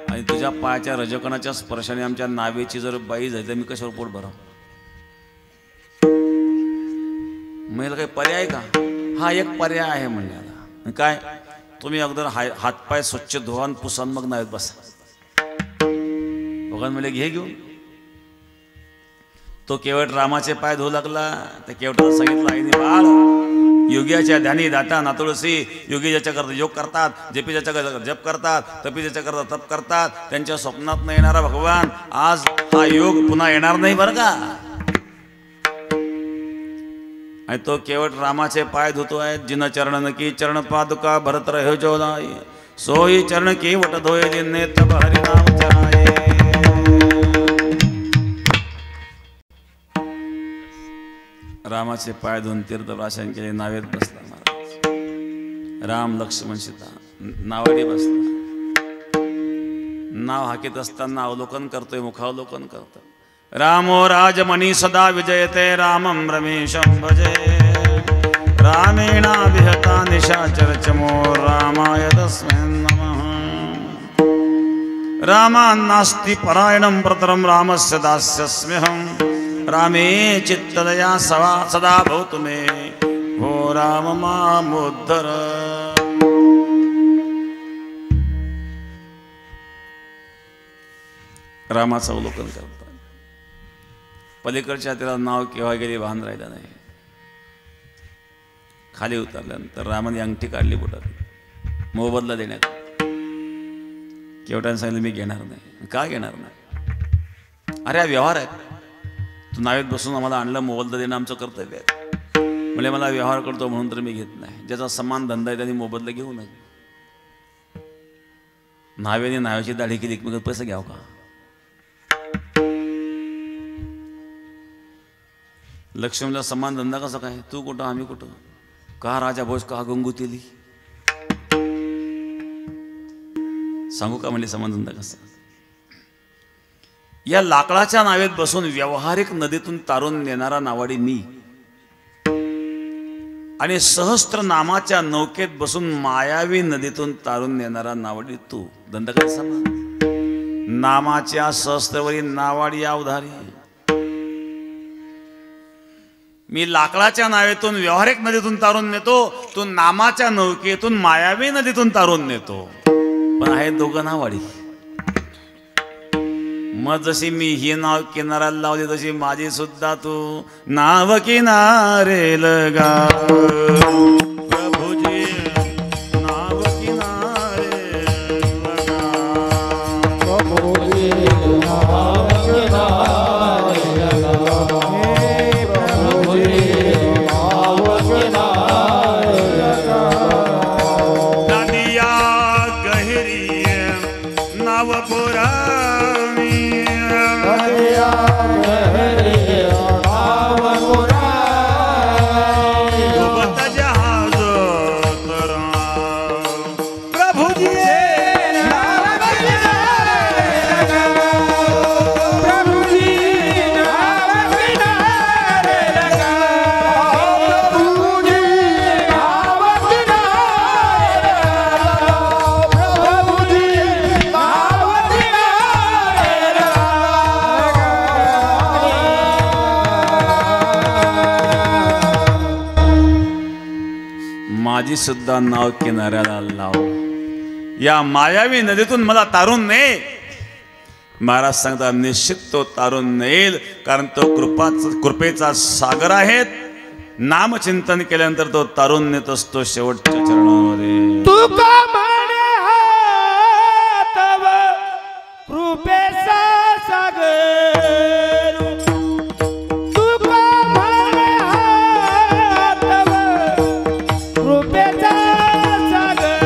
आणि तुझ्या पायाच्या रजकणाच्या स्पर्शाने आमच्या नावेची जर बाई झाली तर मी कशावर पोट भराव? मला काही पर्याय का? हा एक पर्याय आहे म्हणण्याला. काय? तुम्ही अगोदर हातपाय स्वच्छ धुवान पुसान मग नावेत बसा. भगवान म्हणले, घे घेऊन. तो केवट रामाचे पाय धुवू लागला. त्या केवटाला सांगितलं, आईने बाळ, योग्याच्या ध्यानी दाटा नातुळसी. योगी ज्याच्या करता योग करतात, जपी ज्याच्या करता जप करतात, तपी ज्याच्या करता तप करतात, त्यांच्या स्वप्नात न येणारा भगवान आज हा योग पुन्हा येणार नाही बरं का. आणि तो केवट रामाचे पाय धुतोय. जिन चरण की चरण पादुका भरत रहो जो नाय, सोई चरण की वट धोय जिन्ने तब हरि नाम चराये. रामाचे पाय धुवून तीर्थप्राशन केले. नावेत बसला महाराज. राम लक्ष्मण सीता नावाडी बसला. नाव हाकीत असताना अवलोकन करतोय, मुखावलोकन करतोय. रामो राजमणी सदा विजयते रामं रमेशं भजे. रामेणाभिहता निशाचर चमो रामाय तस्मै नमः. रामान्नास्ति परायणं प्रतरं रामस्य दास्यस्म्यहं. रामे चित्तदया सदा भवतु मे भो राम मामुद्धर. रामाचं अवलोकन करतात. पलीकडच्या त्याला नाव केव्हा गेली भान राहिलं नाही. खाली उतरल्यानंतर रामाने अंगठी काढली बोटात, मोबदला देण्यात. केवटाने सांगितलं, मी घेणार नाही. का घेणार नाही? अरे हा व्यवहार आहे. तू नावेत बसून आम्हाला आणलं, मोबदला देणं आमचं कर्तव्य आहे. म्हणजे मला व्यवहार करतो म्हणून तर मी घेत नाही. ज्याचा समान धंदा आहे त्यांनी मोबदला घेऊ नये. नावेने नाव्याची दाढी केली, एकमेकात पैसे घ्यावं का? लक्ष्मणला समान धंदा कसा काय? तू कुठं आम्ही कुठं? का राजा भोज का गंगुतेली? सांगू का म्हणजे समान धंदा कसा? या लाकडाच्या नावेत बसून व्यावहारिक नदीतून तारून नेणारा नावाडी मी, आणि सहस्त्र नामाच्या नौकेत बसून मायावी नदीतून तारून नेणारा नावाडी तू. धंदा काय समान? नामाच्या सहस्त्रवरी नावाडी अवधारी. मी लाकडाच्या नावेतून व्यावहारिक नदीतून तारून नेतो, तू नामाच्या नौकेतून मायावी नदीतून तारून नेतो. पण आहे दोघं नावाडी. मग जशी मी ही नाव किनाऱ्याला लावली तशी माझी सुद्धा तू नाव किनारे लगा. प्रभुजी नाव किनारे लगा. प्रभुजी नाव किनारे लगा. प्रभुजी नाव किनारे लगा. नाव पुराणी हरिया हरे नाव पुराणी डुबत जहाज तरा प्रभुजी माझी सुद्धा नाव किनाऱ्याला लाव या मायावी नदीतून मला तारून ने महाराज सांगतात निश्चित तो तारून नेईल कारण तो कृपेचा सागर आहे नामचिंतन केल्यानंतर तो तारून नेत असतो शेवटच्या चरणामध्ये तुका म्हणे तव कृपेचा सागर तुका म्हणे तव कृपेचा सागर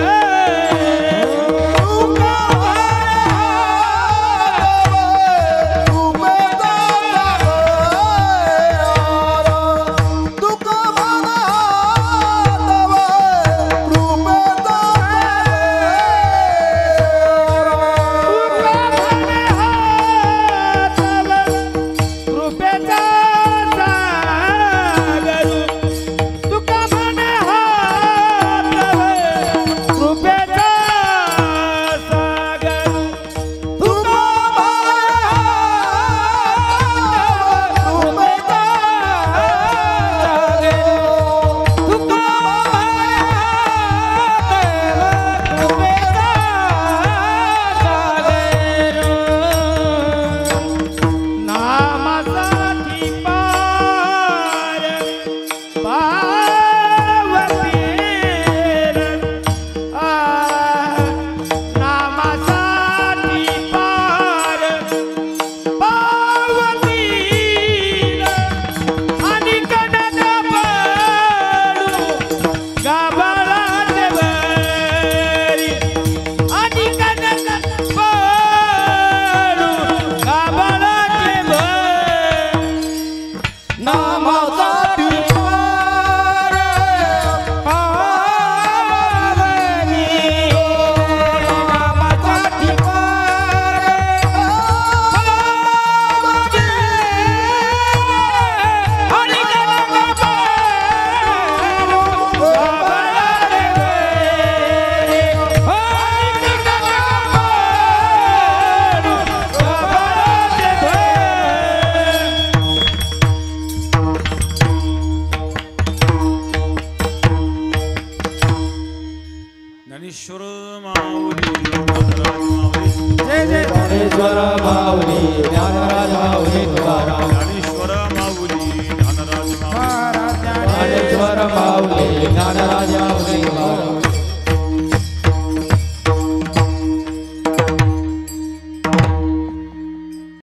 ज्ञानेश्वर माऊली जय जय ज्ञानेश्वर माऊली ज्ञानराज माऊली तुकाराम